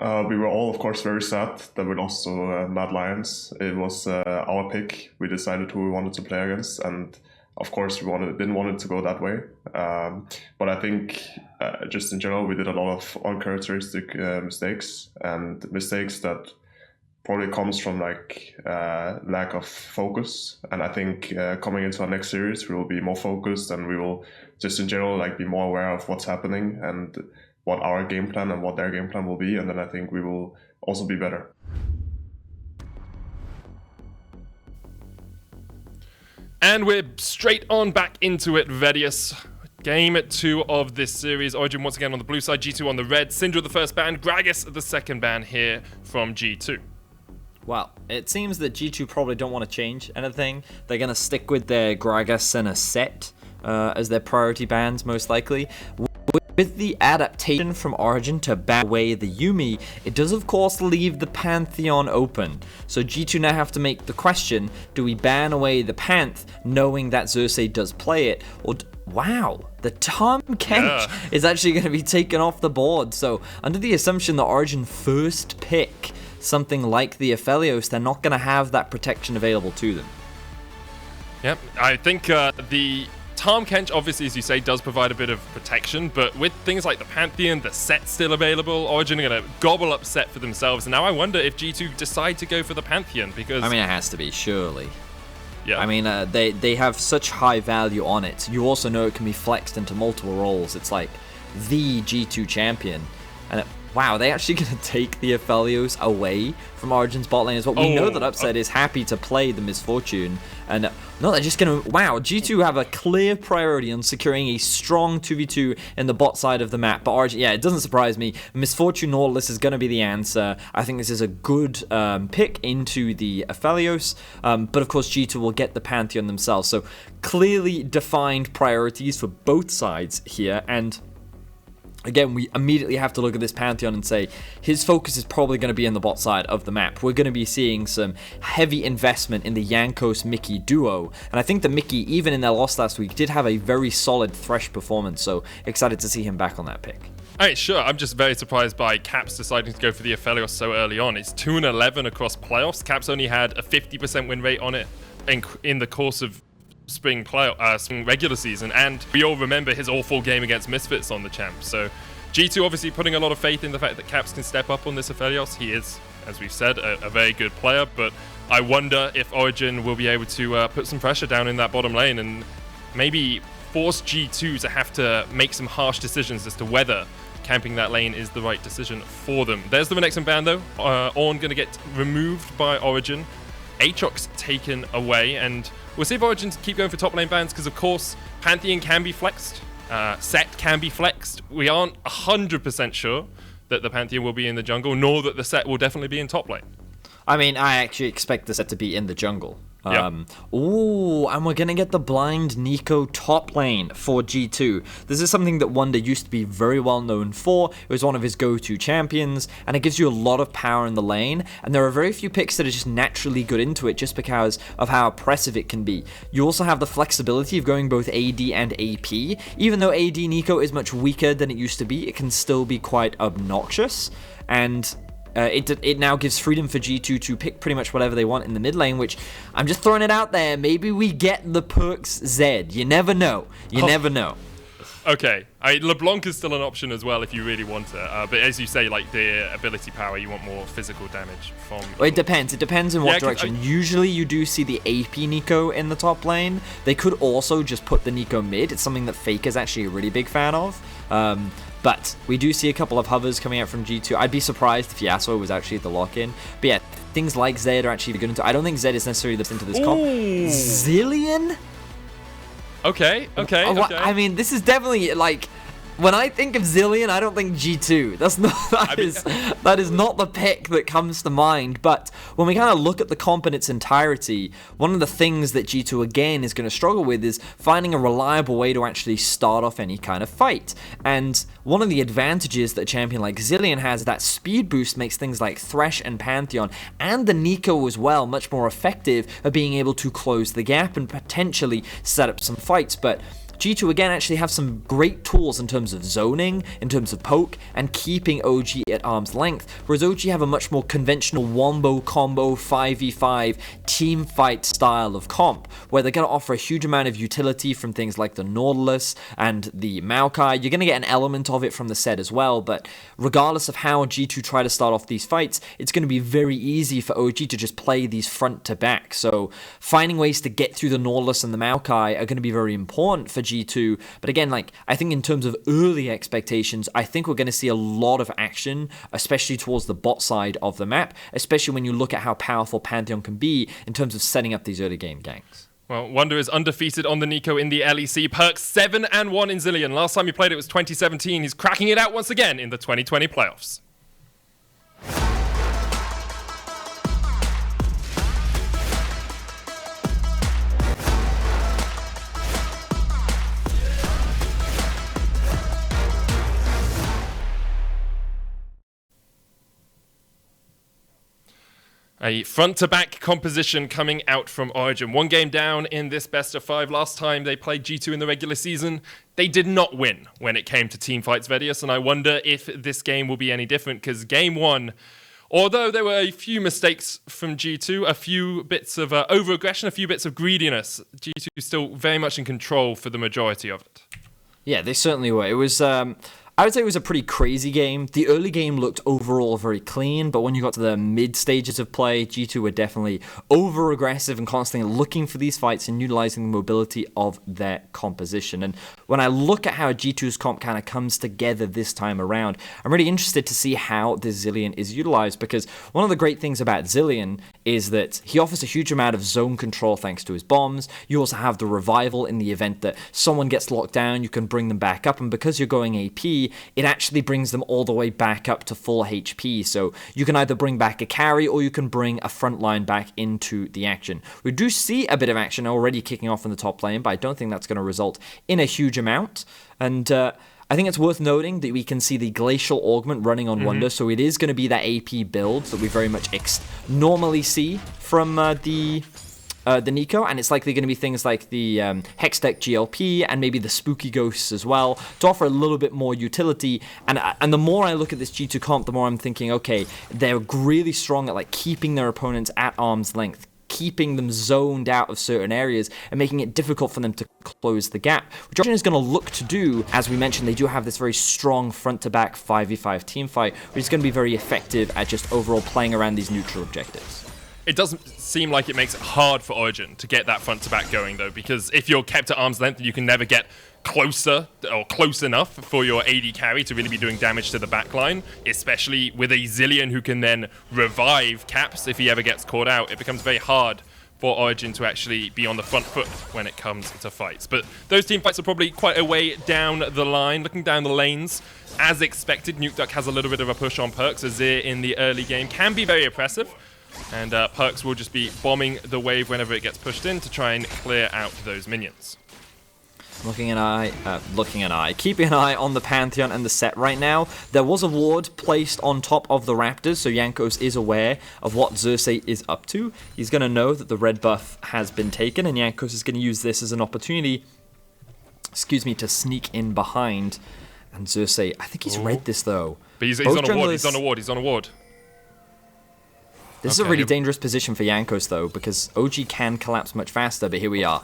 We were all, of course, very sad that we lost to Mad Lions. It was our pick. We decided who we wanted to play against, and of course, we didn't want it to go that way. But I think, just in general, we did a lot of uncharacteristic mistakes, and mistakes that probably comes from like lack of focus. And I think coming into our next series, we will be more focused, and we will just in general like be more aware of what's happening and what our game plan and what their game plan will be. And then I think we will also be better. And we're straight on back into it, Vedius. Game 2 of this series. Origen once again on the blue side, G2 on the red. Syndra the first ban, Gragas the second ban here from G2. Well, it seems that G2 probably don't want to change anything. They're going to stick with their Gragas and a set as their priority bans, most likely. With the adaptation from Origen to ban away the Yuumi, it does of course leave the Pantheon open. So G2 now have to make the question, do we ban away the Panth knowing that Xerxe does play it? Or wow, the Tahm Kench is actually going to be taken off the board. So under the assumption that Origen first pick something like the Aphelios, they're not going to have that protection available to them. Yep, I think the Tahm Kench, obviously, as you say, does provide a bit of protection, but with things like the Pantheon, the set's still available, Origen are going to gobble up set for themselves. And now I wonder if G2 decide to go for the Pantheon, because... I mean, it has to be, surely. Yeah. I mean, they have such high value on it. You also know it can be flexed into multiple roles. It's like the G2 champion. And wow, they actually going to take the Aphelios away from Origen's bot lane as well. We know that Upset is happy to play the Misfortune. And no, they're just going to... Wow, G2 have a clear priority on securing a strong 2v2 in the bot side of the map. But Origen, yeah, it doesn't surprise me. Misfortune Nautilus is going to be the answer. I think this is a good pick into the Aphelios. But of course, G2 will get the Pantheon themselves. So clearly defined priorities for both sides here. And again, we immediately have to look at this Pantheon and say his focus is probably going to be in the bot side of the map. We're going to be seeing some heavy investment in the Jankos Mikyx duo. And I think that Mikyx, even in their loss last week, did have a very solid Thresh performance. So excited to see him back on that pick. Alright, sure. I'm just very surprised by Caps deciding to go for the Aphelios so early on. It's 2-11 across playoffs. Caps only had a 50% win rate on it in the course of spring regular season, and we all remember his awful game against Misfits on the champ. So G2 obviously putting a lot of faith in the fact that Caps can step up on this Aphelios. He is, as we've said, a very good player, but I wonder if Origen will be able to put some pressure down in that bottom lane and maybe force G2 to have to make some harsh decisions as to whether camping that lane is the right decision for them. There's the Renekton ban though. Ornn going to get removed by Origen. Aatrox taken away, and we'll see if Origen keep going for top lane bans, because of course Pantheon can be flexed, set can be flexed. We aren't 100% sure that the Pantheon will be in the jungle, nor that the set will definitely be in top lane. I mean, I actually expect the set to be in the jungle. Yep. Ooh, and we're going to get the blind Neeko top lane for G2. This is something that Wunder used to be very well known for. It was one of his go-to champions, and it gives you a lot of power in the lane, and there are very few picks that are just naturally good into it just because of how oppressive it can be. You also have the flexibility of going both AD and AP. Even though AD Neeko is much weaker than it used to be, it can still be quite obnoxious, and it now gives freedom for G2 to pick pretty much whatever they want in the mid lane, which I'm just throwing it out there. Maybe we get the PERKZ. You never know. You never know. Okay, LeBlanc is still an option as well if you really want it. But as you say, like the ability power, you want more physical damage from... Well, it depends. It depends in what direction. Usually you do see the AP Neeko in the top lane. They could also just put the Neeko mid. It's something that FLICKR is actually a really big fan of. But we do see a couple of hovers coming out from G2. I'd be surprised if Yasuo was actually the lock-in. But yeah, things like Zed are actually good into... I don't think Zed is necessarily the into this comp. Zillion? Okay. I mean, this is definitely, like... When I think of Zillion, I don't think G2. That is not the pick that comes to mind. But when we kind of look at the comp in its entirety, one of the things that G2 again is going to struggle with is finding a reliable way to actually start off any kind of fight. And one of the advantages that a champion like Zillion has, that speed boost makes things like Thresh and Pantheon and the Neeko as well much more effective at being able to close the gap and potentially set up some fights. But G2 again actually have some great tools in terms of zoning, in terms of poke, and keeping OG at arm's length, whereas OG have a much more conventional wombo combo 5v5 team fight style of comp, where they're going to offer a huge amount of utility from things like the Nautilus and the Maokai. You're going to get an element of it from the set as well, but regardless of how G2 try to start off these fights, it's going to be very easy for OG to just play these front to back. So finding ways to get through the Nautilus and the Maokai are going to be very important for G2. But again, like, I think in terms of early expectations, I think we're going to see a lot of action, especially towards the bot side of the map, especially when you look at how powerful Pantheon can be in terms of setting up these early game ganks. Well, Wunder is undefeated on the Nico in the LEC. PERKZ 7-1 in Zilean. Last time he played it was 2017. He's cracking it out once again in the 2020 playoffs. A front-to-back composition coming out from Origen. One game down in this best-of-5. Last time they played G2 in the regular season, they did not win when it came to Teamfights Vedius, and I wonder if this game will be any different, because game one, although there were a few mistakes from G2, a few bits of over-aggression, a few bits of greediness, G2 is still very much in control for the majority of it. Yeah, they certainly were. It was... I would say it was a pretty crazy game. The early game looked overall very clean, but when you got to the mid stages of play, G2 were definitely over-aggressive and constantly looking for these fights and utilizing the mobility of their composition. And when I look at how G2's comp kind of comes together this time around, I'm really interested to see how this Zilean is utilized, because one of the great things about Zilean is that he offers a huge amount of zone control thanks to his bombs. You also have the revival in the event that someone gets locked down, you can bring them back up, and because you're going AP, it actually brings them all the way back up to full HP. So you can either bring back a carry or you can bring a front line back into the action. We do see a bit of action already kicking off in the top lane, but I don't think that's going to result in a huge amount. And I think it's worth noting that we can see the Glacial Augment running on Wunder, so it is going to be that AP build that we very much normally see from the Nico, and it's likely going to be things like the Hextech GLP and maybe the Spooky Ghosts as well to offer a little bit more utility. And the more I look at this G2 comp, the more I'm thinking, okay, they're really strong at like keeping their opponents at arm's length, keeping them zoned out of certain areas and making it difficult for them to close the gap, which Origen is going to look to do. As we mentioned, they do have this very strong front-to-back 5v5 team fight, which is going to be very effective at just overall playing around these neutral objectives. It doesn't seem like it makes it hard for Origen to get that front-to-back going, though, because if you're kept at arm's length, you can never get closer or close enough for your AD carry to really be doing damage to the backline, especially with a Zilean who can then revive Caps if he ever gets caught out. It becomes very hard for Origen to actually be on the front foot when it comes to fights. But those team fights are probably quite a way down the line. Looking down the lanes, as expected, Nukeduck has a little bit of a push on PERKZ. Azir in the early game can be very oppressive, and PERKZ will just be bombing the wave whenever it gets pushed in to try and clear out those minions. Keeping an eye on the Pantheon and the set right now. There was a ward placed on top of the Raptors, so Jankos is aware of what Xerxe is up to. He's going to know that the red buff has been taken, and Jankos is going to use this as an opportunity, to sneak in behind. And Xerxe, I think he's read this though. But he's on a ward, he's on a ward. This is a really dangerous position for Jankos though, because OG can collapse much faster, but here we are.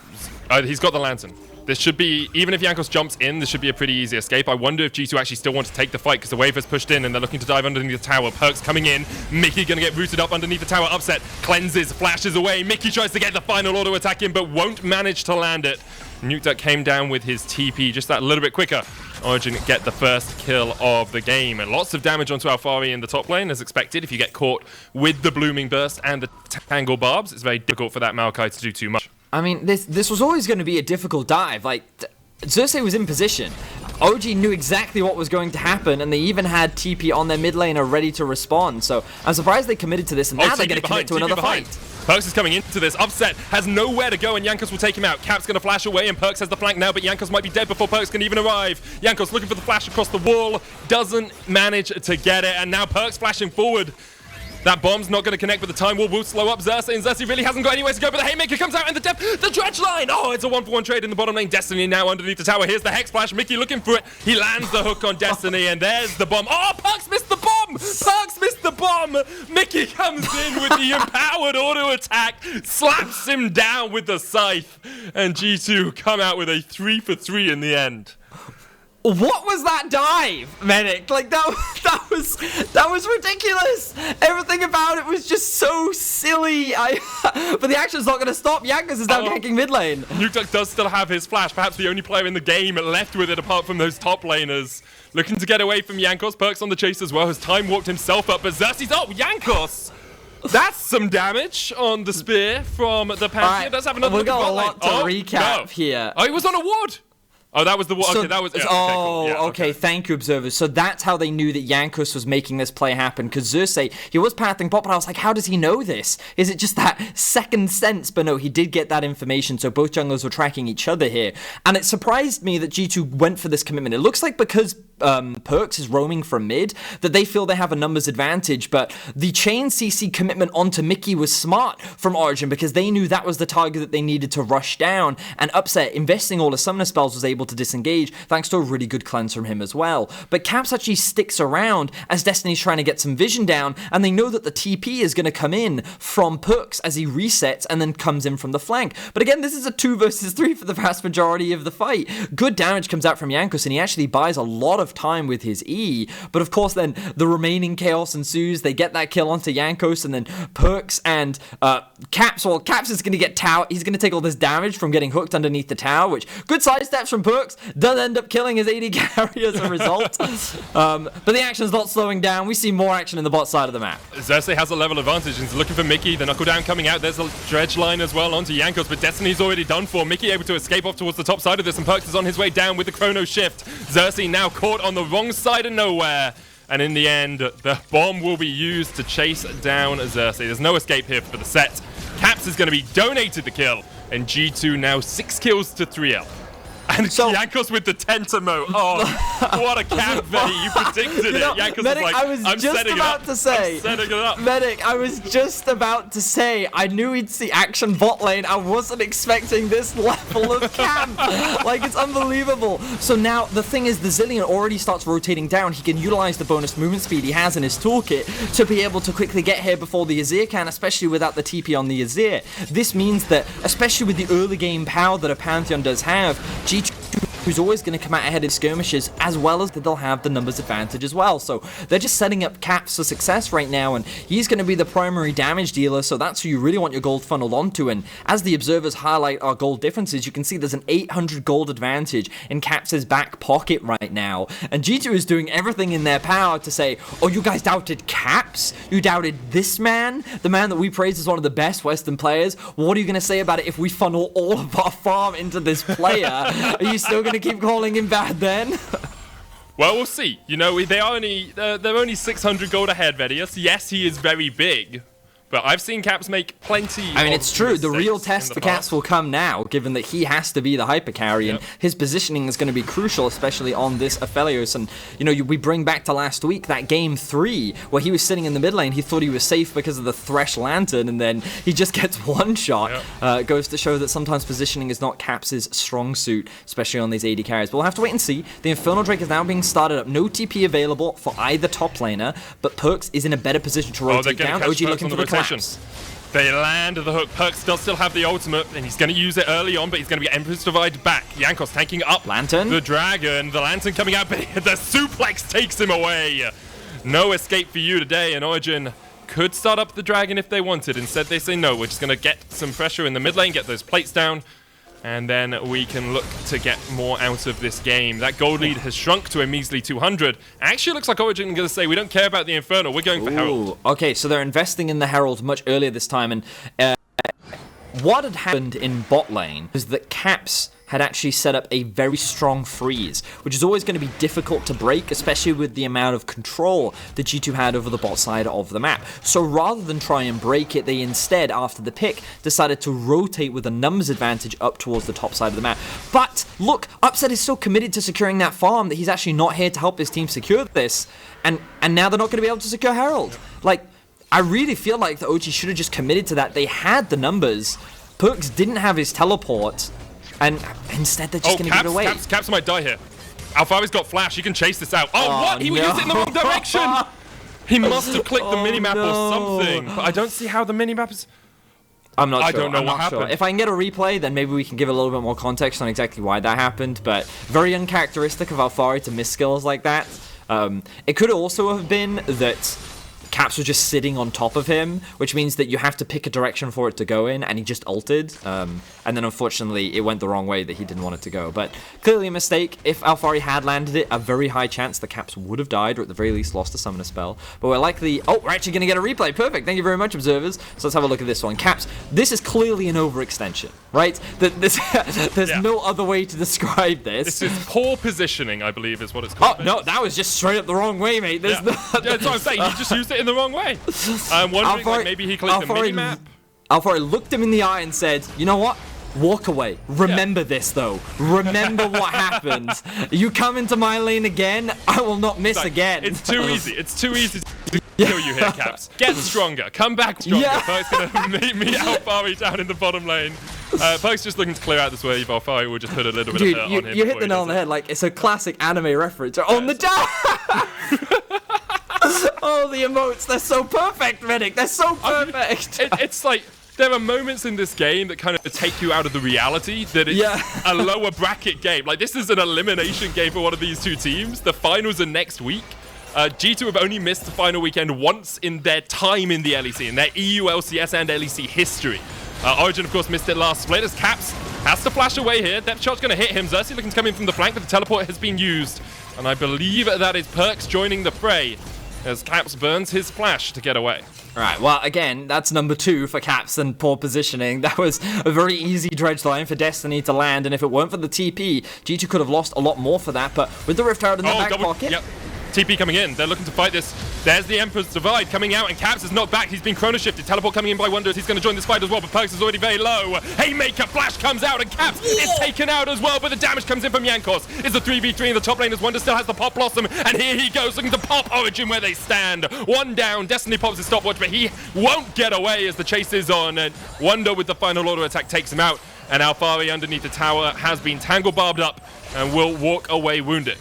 He's got the Lantern. This should be, even if Jankos jumps in, this should be a pretty easy escape. I wonder if G2 actually still want to take the fight because the wave has pushed in and they're looking to dive underneath the tower. PERKZ coming in. Mikyx going to get rooted up underneath the tower. Upset. Cleanses. Flashes away. Mikyx tries to get the final auto attack in but won't manage to land it. Nukeduck came down with his TP just that little bit quicker. Origen get the first kill of the game. And lots of damage onto Alphari in the top lane as expected. If you get caught with the Blooming Burst and the Tangle Barbs, it's very difficult for that Maokai to do too much. I mean, this was always going to be a difficult dive. Like, Xerxe was in position. OG knew exactly what was going to happen, and they even had TP on their mid laner ready to respond. So I'm surprised they committed to this, and now they're going to commit to another fight. PERKZ is coming into this. Upset has nowhere to go, and Jankos will take him out. Cap's going to flash away, and PERKZ has the flank now, but Jankos might be dead before PERKZ can even arrive. Jankos looking for the flash across the wall, doesn't manage to get it, and now PERKZ flashing forward. That bomb's not going to connect, but the time will slow up Xerxe, and Xerxe really hasn't got anywhere to go, but the Haymaker comes out, and the Dredge Line! Oh, it's a 1-for-1 trade in the bottom lane. Destiny now underneath the tower. Here's the Hex Splash. Mikyx looking for it. He lands the hook on Destiny, and there's the bomb. Oh, PERKZ missed the bomb! PERKZ missed the bomb! Mikyx comes in with the empowered auto attack, slaps him down with the scythe, and G2 come out with a 3-for-3 in the end. What was that dive, Medic? Like that was ridiculous. Everything about it was just so silly. But the action's not going to stop. Jankos is now ganking mid lane. Nukeduck does still have his flash, perhaps the only player in the game left with it apart from those top laners. Looking to get away from Jankos. PERKZ on the chase as well, has time warped himself up, but Xerxe's Jankos! That's some damage on the spear from the Pantheon. Does have another We've got a lot to recap here. Oh, he was on a ward! Oh, that was the ward. Okay, that was... Yeah, cool. Yeah, okay. Thank you, observers. So that's how they knew that Jankos was making this play happen, because Xerxe, he was pathing bot, but I was like, how does he know this? Is it just that second sense? But no, he did get that information, so both junglers were tracking each other here. And it surprised me that G2 went for this commitment. It looks like because PERKZ is roaming from mid, that they feel they have a numbers advantage, but the chain CC commitment onto Mikyx was smart from Origen, because they knew that was the target that they needed to rush down, and Upset, investing all his summoner spells, was able to disengage thanks to a really good cleanse from him as well. But Caps actually sticks around as Destiny's trying to get some vision down, and they know that the TP is going to come in from PERKZ as he resets and then comes in from the flank. But again, this is a 2 versus 3 for the vast majority of the fight. Good damage comes out from Jankos, and he actually buys a lot of time with his E, but of course then the remaining chaos ensues. They get that kill onto Jankos, and then PERKZ and Caps, well, Caps is going to get tower. He's going to take all this damage from getting hooked underneath the tower, which good side steps from PERKZ, does end up killing his AD carry as a result. But the action's not slowing down. We see more action in the bot side of the map. Xerxe has a level advantage and is looking for Mikyx. The knuckle down coming out. There's a Dredge Line as well onto Jankos, but Destiny's already done for. Mikyx able to escape off towards the top side of this, and PERKZ is on his way down with the chrono shift. Xerxe now caught on the wrong side of nowhere, and in the end, the bomb will be used to chase down Xerxe. There's no escape here for the set. Caps is going to be donated the kill, and G2 now 6 kills to 3L. And so, Jankos with the Tentamote. Oh, what a camp, Vedi. You predicted it. Jankos Medic, was like, I was I'm just setting about it up. to say, I'm setting it up. Medic, I was just about to say, I knew he'd see action bot lane. I wasn't expecting this level of camp. Like, it's unbelievable. So now, the thing is, the Zillion already starts rotating down. He can utilize the bonus movement speed he has in his toolkit to be able to quickly get here before the Azir can, especially without the TP on the Azir. This means that, especially with the early game power that a Pantheon does have, G2 who's always going to come out ahead in skirmishes, as well as that they'll have the numbers advantage as well. So they're just setting up Caps for success right now, and he's going to be the primary damage dealer, so that's who you really want your gold funneled onto. And as the observers highlight our gold differences, you can see there's an 800 gold advantage in Caps' back pocket right now. And G2 is doing everything in their power to say, oh, you guys doubted Caps? You doubted this man? The man that we praise as one of the best Western players? What are you going to say about it if we funnel all of our farm into this player? Are you still going to keep calling him bad then? Well, we'll see. You know, they're only 600 gold ahead, Vedius. Yes, he is very big, but I've seen Caps make plenty. I mean, it's true. The real test for Caps will come now, given that he has to be the hyper carry, and his positioning is going to be crucial, especially on this Aphelios. And you know, we bring back to last week that game 3 where he was sitting in the mid lane. He thought he was safe because of the Thresh Lantern, and then he just gets one shot. Goes to show that sometimes positioning is not Caps' strong suit, especially on these AD carries. But we'll have to wait and see. The Infernal Drake is now being started up. No TP available for either top laner, but PERKZ is in a better position to rotate down. OG looking for the collapse. They land the hook. PERKZ does still have the ultimate, and he's going to use it early on, but he's going to get Emperor's Divide back. Jankos tanking up Lantern. The dragon. The Lantern coming out, but the suplex takes him away. No escape for you today, and Origen could start up the dragon if they wanted. Instead, they say no. We're just going to get some pressure in the mid lane, get those plates down, and then we can look to get more out of this game. That gold lead has shrunk to a measly 200. Actually, looks like Origen is going to say, we don't care about the Infernal, we're going for Herald. Okay, so they're investing in the Herald much earlier this time, and what had happened in bot lane was that Caps had actually set up a very strong freeze, which is always going to be difficult to break, especially with the amount of control that G2 had over the bot side of the map. So rather than try and break it, they instead, after the pick, decided to rotate with a numbers advantage up towards the top side of the map. But look, Upset is so committed to securing that farm that he's actually not here to help his team secure this, and now they're not going to be able to secure Herald. Like, I really feel like the OG should have just committed to that. They had the numbers. PERKZ didn't have his teleport, and instead they're just going to give it away. Caps might die here. Alphari's got flash. He can chase this out. Oh, what? He used it in the wrong direction. He must have clicked the minimap or something. But I don't see how the minimap is... I'm not sure. I don't know what happened. Sure. If I can get a replay, then maybe we can give a little bit more context on exactly why that happened. But very uncharacteristic of Alphari to miss skills like that. It could also have been that Caps was just sitting on top of him, which means that you have to pick a direction for it to go in, and he just ulted. And then unfortunately, it went the wrong way that he didn't want it to go. But clearly a mistake. If Alphari had landed it, a very high chance the Caps would have died, or at the very least lost a summoner spell. But we're likely... Oh, we're actually going to get a replay. Perfect. Thank you very much, observers. So let's have a look at this one. Caps, this is clearly an overextension, right? There's no other way to describe this. This is poor positioning, I believe, is what it's called. Oh, no, that was just straight up the wrong way, mate. That's what I'm saying. He just used it in the wrong way. I'm wondering, like, maybe he clicked the minimap. Alphari looked him in the eye and said, you know what? Walk away. Remember this, though. Remember what happened. You come into my lane again, I will not miss again. It's too easy. It's too easy to kill you here, Caps. Get stronger. Come back stronger. PERKZ going to meet Alphari down in the bottom lane. PERKZ just looking to clear out this wave. Alphari will just put a little bit of hurt on him. You hit the nail on the head. Like, it's a classic anime reference. On the dash! Oh, the emotes. They're so perfect, Medic. They're so perfect. It's like... There are moments in this game that kind of take you out of the reality that it's a lower bracket game. Like, this is an elimination game for one of these two teams. The finals are next week. G2 have only missed the final weekend once in their time in the LEC, in their EU, LCS, and LEC history. Origen, of course, missed it last split as Caps has to flash away here. Depth shot's going to hit him. Xerxe looking to come in from the flank, but the teleport has been used. And I believe that is PERKZ joining the fray as Caps burns his flash to get away. Right, well, again, that's number 2 for Caps and poor positioning. That was a very easy dredge line for Destiny to land, and if it weren't for the TP, G2 could have lost a lot more for that, but with the Rift Herald in the back pocket... Yep. TP coming in. They're looking to fight this. There's the Emperor's Divide coming out, and Caps is knocked back. He's been chrono shifted. Teleport coming in by Wunder. He's going to join this fight as well, but PERKZ is already very low. Haymaker Flash comes out, and Caps is taken out as well, but the damage comes in from Jankos. It's a 3v3 in the top lane as Wunder still has the Pop Blossom, and here he goes looking to pop Origen where they stand. One down. Destiny pops his stopwatch, but he won't get away as the chase is on, and Wunder with the final auto attack takes him out, and Alphari underneath the tower has been tangle barbed up and will walk away wounded.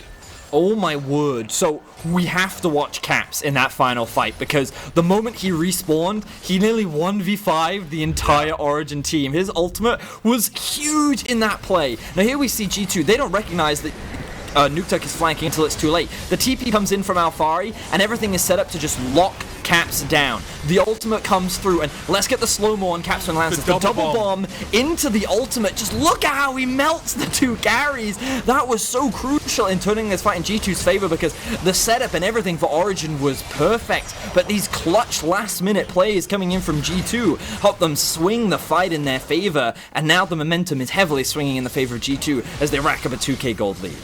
Oh my word. So we have to watch Caps in that final fight because the moment he respawned, he nearly 1v5'd the entire Origen team. His ultimate was huge in that play. Now here we see G2. They don't recognize that Nukeduck is flanking until it's too late. The TP comes in from Alphari, and everything is set up to just lock Caps down. The ultimate comes through, and let's get the slow-mo on Caps when lands. The double bomb into the ultimate. Just look at how he melts the two carries. That was so crucial in turning this fight in G2's favor because the setup and everything for Origen was perfect. But these clutch last-minute plays coming in from G2 helped them swing the fight in their favor, and now the momentum is heavily swinging in the favor of G2 as they rack up a 2k gold lead.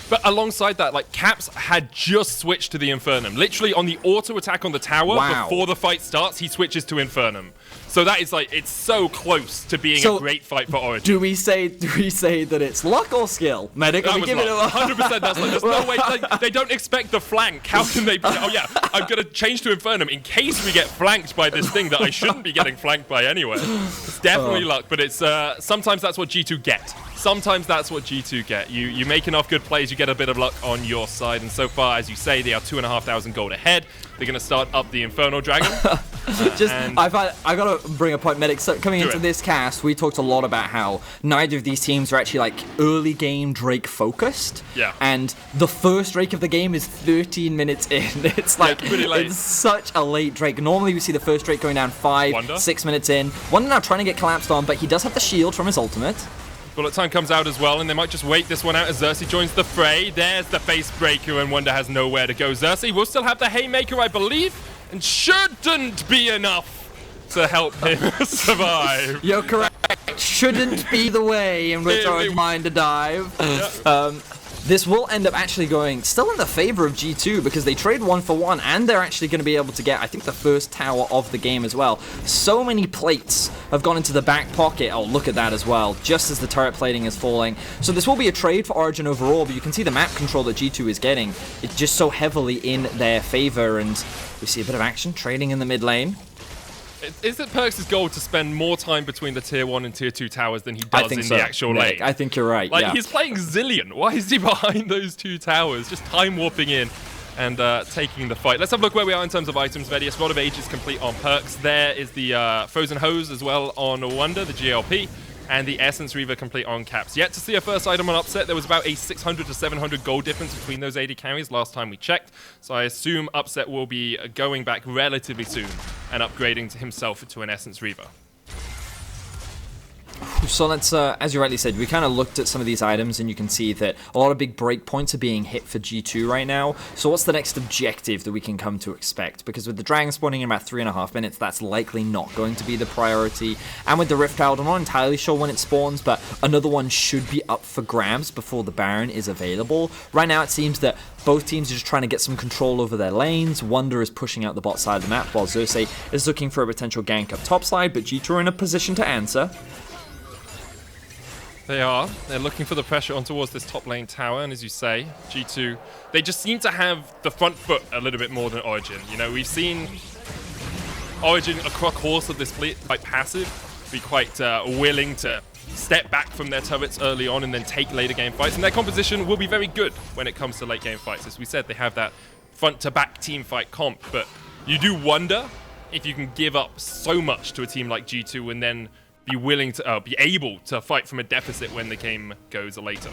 But alongside that, like, Caps had just switched to the Infernum. Literally on the auto attack on the tower before the fight starts, he switches to Infernum. So that is like, it's so close to being a great fight for Origen. Do we say that it's luck or skill? Medic, that was luck. 100% that's luck. There's no way, like, they don't expect the flank. How can they be, oh yeah, I'm going to change to Infernum in case we get flanked by this thing that I shouldn't be getting flanked by anyway. It's definitely luck, but it's, sometimes that's what G2 get. Sometimes that's what G2 get. You make enough good plays, you get a bit of luck on your side. And so far, as you say, they are 2,500 gold ahead. They're going to start up the Infernal Dragon. I got to bring a point, Medic. So coming into this cast, we talked a lot about how neither of these teams are actually like early game Drake focused. Yeah. And the first Drake of the game is 13 minutes in. It's like, pretty late. It's such a late Drake. Normally we see the first Drake going down 6 minutes in. Wunder now trying to get collapsed on, but he does have the shield from his ultimate. Bullet time comes out as well, and they might just wait this one out as Xerxe joins the fray. There's the face breaker, and Wunder has nowhere to go. Xerxe will still have the Haymaker, I believe, and shouldn't be enough to help him survive. You're correct. Shouldn't be the way in which I was mine to dive. this will end up actually going still in the favor of G2 because they trade 1 for 1 and they're actually going to be able to get, I think, the first tower of the game as well. So many plates have gone into the back pocket. Oh, look at that as well, just as the turret plating is falling. So this will be a trade for Origen overall, but you can see the map control that G2 is getting. It's just so heavily in their favor, and we see a bit of action trading in the mid lane. Is it PERKZ's goal to spend more time between the tier 1 and tier 2 towers than he does in the actual lane? I think you're right, Like, yeah. he's playing Zillion. Why is he behind those 2 towers? Just time warping in and taking the fight. Let's have a look where we are in terms of items. VoD of Age is complete on PERKZ. There is the Frozen Hose as well on Wunder, the GLP. And the Essence Reaver complete on Caps. Yet to see a first item on Upset. There was about a 600 to 700 gold difference between those AD carries last time we checked. So I assume Upset will be going back relatively soon and upgrading to himself to an Essence Reaver. So let's, as you rightly said, we kind of looked at some of these items and you can see that a lot of big breakpoints are being hit for G2 right now. So what's the next objective that we can come to expect? Because with the Dragon spawning in about 3.5 minutes, that's likely not going to be the priority. And with the Rift Herald, I'm not entirely sure when it spawns, but another one should be up for grabs before the Baron is available. Right now it seems that both teams are just trying to get some control over their lanes. Wunder is pushing out the bot side of the map, while Xerxe is looking for a potential gank up top side, but G2 are in a position to answer. They are. They're looking for the pressure on towards this top lane tower, and as you say, G2, they just seem to have the front foot a little bit more than Origen. You know, we've seen Origen across the course of this split quite passive, be quite willing to step back from their turrets early on and then take later game fights, and their composition will be very good when it comes to late game fights. As we said, they have that front to back team fight comp, but you do wonder if you can give up so much to a team like G2 and then be willing to be able to fight from a deficit when the game goes later.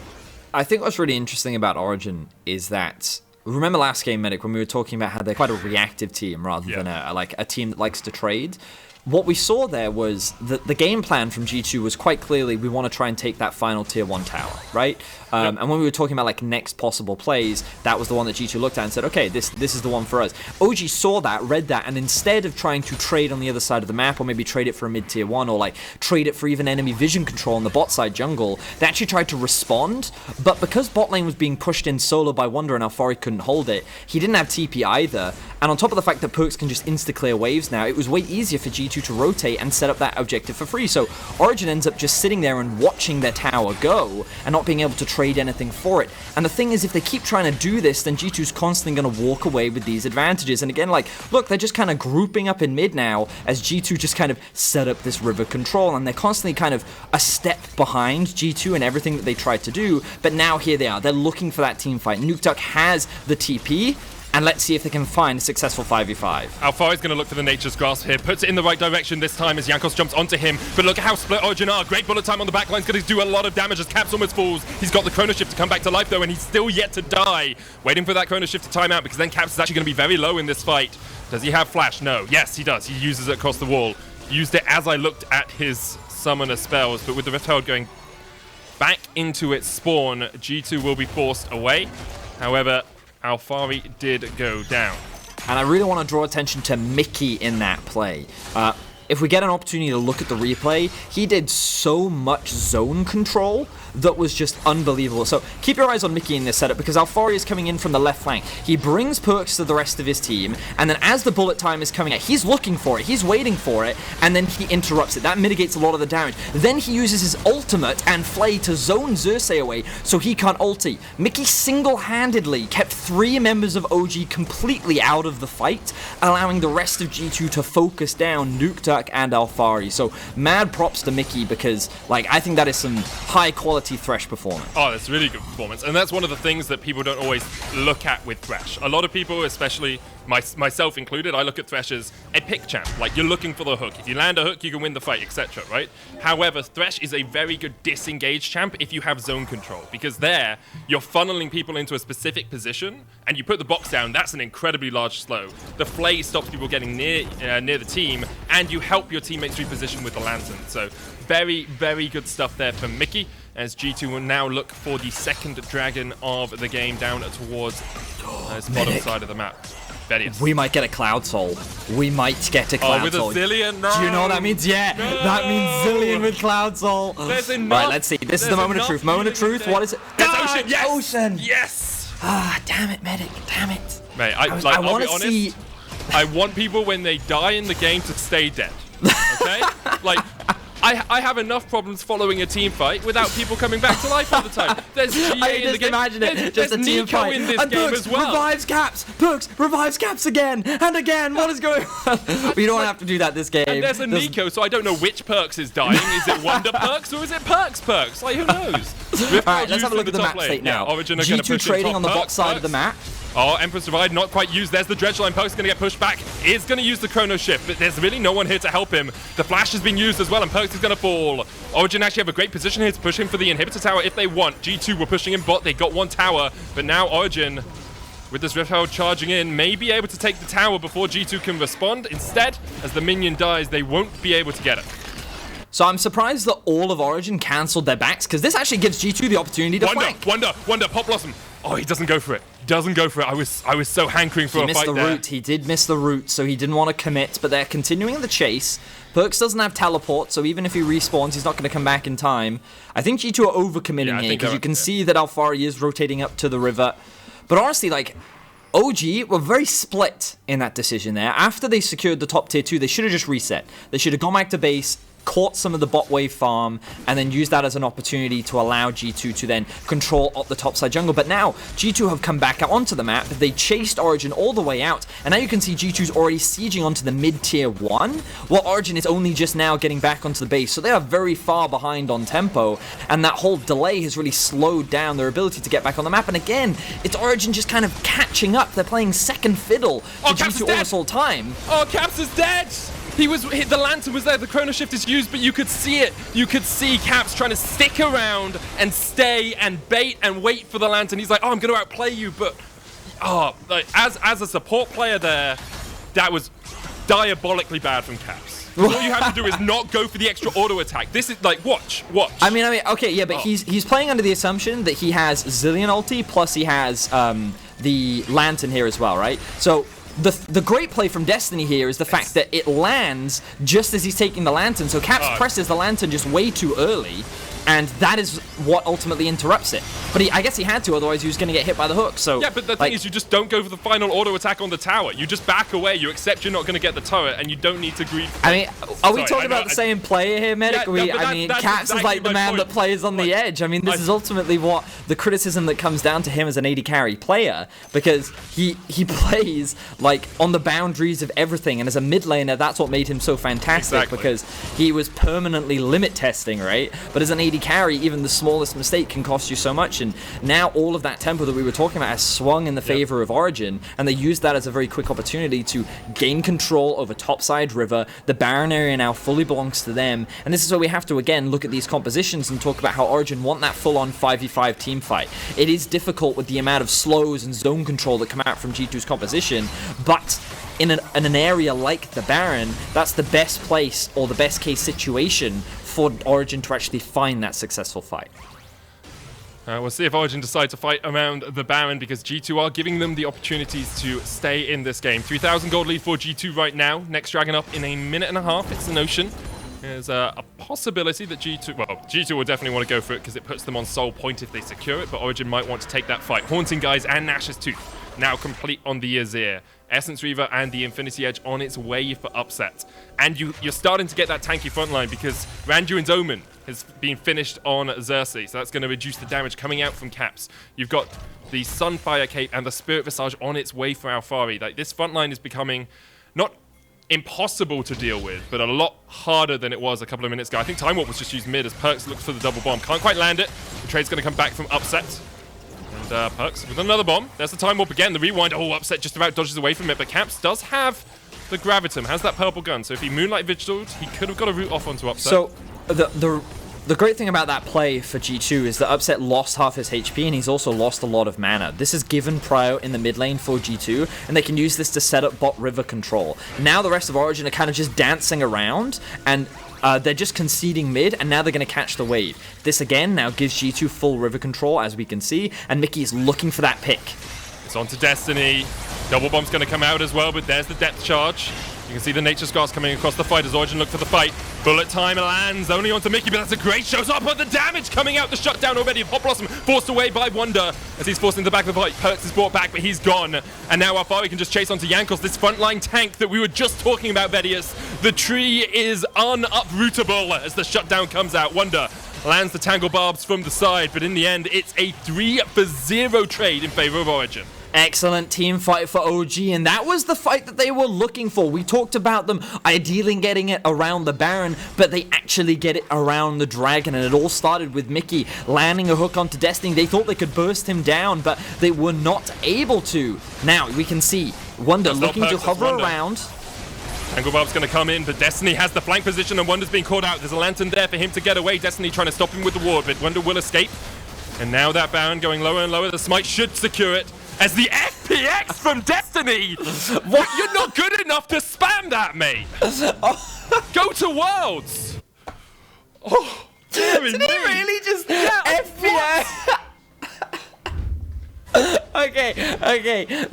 I think what's really interesting about Origen is that, remember last game, Medic, when we were talking about how they're quite a reactive team rather than a team that likes to trade? What we saw there was that the game plan from G2 was quite clearly, we want to try and take that final tier 1 tower, right? And when we were talking about like next possible plays, that was the one that G2 looked at and said, okay, this is the one for us. OG saw that, read that, and instead of trying to trade on the other side of the map, or maybe trade it for a mid tier 1, or like trade it for even enemy vision control on the bot side jungle, they actually tried to respond, but because bot lane was being pushed in solo by Wunder and Alphari couldn't hold it, he didn't have TP either, and on top of the fact that PERKZ can just insta-clear waves now, it was way easier for G2 to rotate and set up that objective for free. So Origen ends up just sitting there and watching their tower go and not being able to trade anything for it. And the thing is, if they keep trying to do this, then G2's constantly going to walk away with these advantages. And again, like, look, they're just kind of grouping up in mid now as G2 just kind of set up this river control, and they're constantly kind of a step behind G2 and everything that they tried to do. But now here they are. They're looking for that team fight. Nukeduck has the TP. And let's see if they can find a successful 5v5. Alphari's going to look for the Nature's Grasp here. Puts it in the right direction this time as Jankos jumps onto him. But look at how split Origen are. Great bullet time on the backline. Is going to do a lot of damage as Caps almost falls. He's got the Chrono Shift to come back to life though, and he's still yet to die. Waiting for that Chrono Shift to time out because then Caps is actually going to be very low in this fight. Does he have Flash? No. Yes, he does. He uses it across the wall. Used it as I looked at his summoner spells, but with the Rift Herald going back into its spawn, G2 will be forced away. However, Alphari did go down. And I really want to draw attention to Mikyx in that play. If we get an opportunity to look at the replay, he did so much zone control that was just unbelievable. So keep your eyes on Mikyx in this setup because Alphari is coming in from the left flank. He brings PERKZ to the rest of his team, and then as the bullet time is coming out, he's looking for it, he's waiting for it, and then he interrupts it. That mitigates a lot of the damage. Then he uses his ultimate and Flay to zone Xerxe away so he can't ulti. Mikyx single-handedly kept 3 members of OG completely out of the fight, allowing the rest of G2 to focus down Nukeduck and Alphari. So mad props to Mikyx because, like, I think that is some high-quality Thresh performance. Oh, that's really good performance. And that's one of the things that people don't always look at with Thresh. A lot of people, especially myself included, I look at Thresh as a pick champ. Like, you're looking for the hook. If you land a hook, you can win the fight, etc., right? However, Thresh is a very good disengage champ if you have zone control, because there, you're funneling people into a specific position, and you put the box down, that's an incredibly large slow. The Flay stops people getting near the team, and you help your teammates reposition with the Lantern. So, very, very good stuff there from Mikyx, as G2 will now look for the second dragon of the game down towards the bottom side of the map. Vedius. We might get a Cloud Soul. We might get a Cloud Soul. Oh, with a Zillion? No! Do you know what that means? Yeah, no! That means Zillion with Cloud Soul. There's enough. Right, let's see. This is the moment of truth. Moment of truth. What is it? There's ship. Yes! Ocean! Yes! Ah, damn it, Medic. Damn it. Mate, I I'll want be to honest. see... I want people when they die in the game to stay dead. Okay? Like, I have enough problems following a team fight without people coming back to life all the time. There's GA in the game. Imagine it, just a team Nico fight. in this And game PERKZ as well. revives Caps. PERKZ revives Caps again and again. What is going on? We don't have to do that this game. And there's a Nico, so I don't know which PERKZ is dying. Is it Wunder PERKZ or is it PERKZ? Like, who knows? Alright, let's have a look at the map state now. Yeah, Origin are gonna G2 push in trading top on the bot PERKZ. side of the map. Oh, Empress Divide not quite used. There's the dredge line. PERKZ going to get pushed back. Is going to use the chrono shift, but there's really no one here to help him. The flash has been used as well, and PERKZ is going to fall. Origin actually have a great position here to push him for the inhibitor tower if they want. G2 were pushing in bot. They got one tower, but now Origin, with this Rift Herald charging in, may be able to take the tower before G2 can respond. Instead, as the minion dies, they won't be able to get it. So I'm surprised that all of Origin cancelled their backs, because this actually gives G2 the opportunity to flank. Wunder, Pop Blossom. Oh, he doesn't go for it. Doesn't go for it. I was so hankering for a fight there. He missed the route. He did miss the route, so he didn't want to commit, but they're continuing the chase. PERKZ doesn't have teleport, so even if he respawns, he's not going to come back in time. I think G2 are overcommitting here, because you can see that Alphari is rotating up to the river. But honestly, like, OG were very split in that decision there. After they secured the top tier 2, they should have just reset. They should have gone back to base, caught some of the bot wave farm, and then used that as an opportunity to allow G2 to then control up the top side jungle. But now, G2 have come back onto the map, they chased Origen all the way out, and now you can see G2's already sieging onto the mid-tier 1, while Origen is only just now getting back onto the base. So they are very far behind on tempo, and that whole delay has really slowed down their ability to get back on the map. And again, it's Origen just kind of catching up. They're playing second fiddle to G2 almost all time. Oh, Caps is dead! The lantern was there, the chrono shift is used, but you could see it. You could see Caps trying to stick around and stay and bait and wait for the lantern. He's like, oh, I'm going to outplay you, but like, as a support player there, that was diabolically bad from Caps. All you have to do is not go for the extra auto attack. This is like, watch. I mean, okay, yeah, but he's playing under the assumption that he has Zillion ulti, plus he has the lantern here as well, right? So the great play from Destiny here is the fact that it lands just as he's taking the lantern, so Caps presses the lantern just way too early, and that is what ultimately interrupts it. But I guess he had to, otherwise he was going to get hit by the hook. So yeah, but the thing is, you just don't go for the final auto attack on the tower. You just back away, you accept you're not going to get the turret, and you don't need to grieve. I mean, are we talking about the same player here, Medic? Yeah, I mean, Caps exactly is like the man that plays on the edge. I mean, this is ultimately what the criticism that comes down to him as an AD carry player, because he plays like on the boundaries of everything, and as a mid laner, that's what made him so fantastic, because he was permanently limit testing, right? But as an AD carry, even the smallest mistake can cost you so much, and now all of that tempo that we were talking about has swung in the favor of Origen, and they used that as a very quick opportunity to gain control over topside river. The Baron area now fully belongs to them, and this is where we have to again look at these compositions and talk about how Origen want that full-on 5v5 team fight. It is difficult with the amount of slows and zone control that come out from G2's composition, but in an area like the Baron, that's the best place or the best case situation for Origen to actually find that successful fight. We'll see if Origen decide to fight around the Baron, because G2 are giving them the opportunities to stay in this game. 3,000 gold lead for G2 right now. Next Dragon up in a minute and a half. It's the Notion. There's a possibility that G2 will definitely want to go for it because it puts them on soul point if they secure it, but Origen might want to take that fight. Haunting Guys and Nash's Tooth now complete on the Azir. Essence Reaver and the Infinity Edge on its way for upset. And you're starting to get that tanky frontline because Randuin's Omen has been finished on Xerxe, so that's going to reduce the damage coming out from Caps. You've got the Sunfire Cape and the Spirit Visage on its way for Alphari. Like, this frontline is becoming not impossible to deal with, but a lot harder than it was a couple of minutes ago. I think Time Warp was just used mid as PERKZ looks for the double bomb. Can't quite land it. The trade's going to come back from upset. And PERKZ with another bomb. There's the Time Warp again. The rewind. Oh, upset just about dodges away from it, but Caps does have the Gravitum, has that purple gun. So if he Moonlight Vigiled, he could have got a route off onto upset. So the great thing about that play for G2 is that Upset lost half his HP, and he's also lost a lot of mana. This has given prio in the mid lane for G2, and they can use this to set up bot river control. Now the rest of Origen are kind of just dancing around, and they're just conceding mid, and now they're going to catch the wave. This again now gives G2 full river control, as we can see, and Mikyx is looking for that pick. It's on to Destiny. Double bomb's going to come out as well, but there's the depth charge. You can see the Nature Scars coming across the fight as Origen look for the fight. Bullet time lands only onto Mikyx, but that's a great shows up, but the damage coming out, the shutdown already. Hot Blossom forced away by Wunder as he's forced into the back of the fight. PERKZ is brought back, but he's gone. And now Alphari can just chase onto Jankos, this frontline tank that we were just talking about, Vedius. The tree is unuprootable as the shutdown comes out. Wunder lands the Tangle Barbs from the side, but in the end, it's a 3-for-0 trade in favor of Origen. Excellent team fight for OG, and that was the fight that they were looking for. We talked about them ideally getting it around the Baron, but they actually get it around the Dragon, and it all started with Mikyx landing a hook onto Destiny. They thought they could burst him down, but they were not able to. Now, we can see Wunder looking to hover around. Tangle Barb's going to come in, but Destiny has the flank position, and Wunder's being caught out. There's a lantern there for him to get away. Destiny trying to stop him with the ward, but Wunder will escape. And now that Baron going lower and lower. The smite should secure it. As the FPX from Destiny! What? You're not good enough to spam that, mate! Go to Worlds! Oh, dearie me! Did he really just FPX? Okay.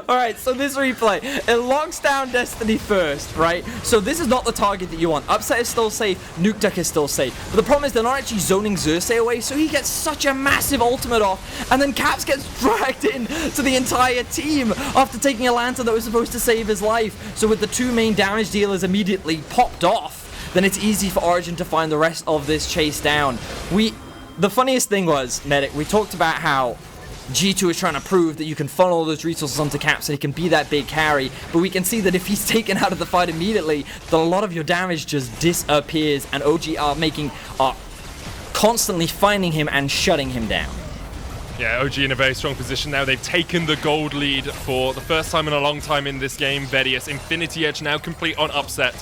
Alright, so this replay, it locks down Destiny first, right? So this is not the target that you want. Upset is still safe, Nukeduck is still safe. But the problem is they're not actually zoning Xerxe away, so he gets such a massive ultimate off, and then Caps gets dragged in to the entire team after taking a lantern that was supposed to save his life. So with the two main damage dealers immediately popped off, then it's easy for Origen to find the rest of this chase down. The funniest thing was, Medic, we talked about how G2 is trying to prove that you can funnel those resources onto Caps and he can be that big carry, but we can see that if he's taken out of the fight immediately, then a lot of your damage just disappears, and OG are constantly finding him and shutting him down. Yeah, OG in a very strong position now. They've taken the gold lead for the first time in a long time in this game. Vedius, Infinity Edge now complete on Upset.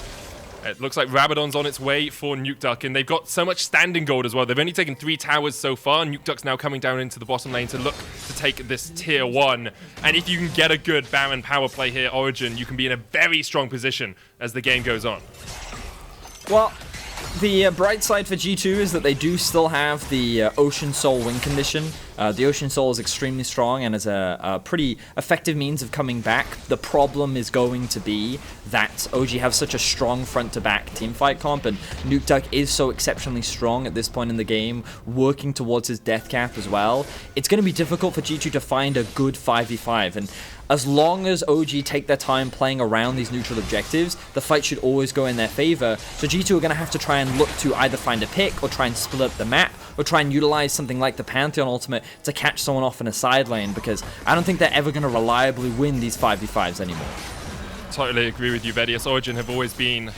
It looks like Rabadon's on its way for Nukeduck, and they've got so much standing gold as well. They've only taken 3 towers so far. Nukeduck's now coming down into the bottom lane to look to take this tier 1. And if you can get a good Baron power play here, Origen, you can be in a very strong position as the game goes on. Well, the bright side for G2 is that they do still have the Ocean Soul win condition. The Ocean Soul is extremely strong and is a pretty effective means of coming back. The problem is going to be that OG have such a strong front-to-back teamfight comp, and Nukeduck is so exceptionally strong at this point in the game, working towards his death cap as well. It's going to be difficult for G2 to find a good 5v5, and as long as OG take their time playing around these neutral objectives, the fight should always go in their favor. So G2 are going to have to try and look to either find a pick or try and split up the map, or try and utilize something like the Pantheon ultimate to catch someone off in a side lane, because I don't think they're ever going to reliably win these 5v5s anymore. Totally agree with you, Vedius. Origen have always been,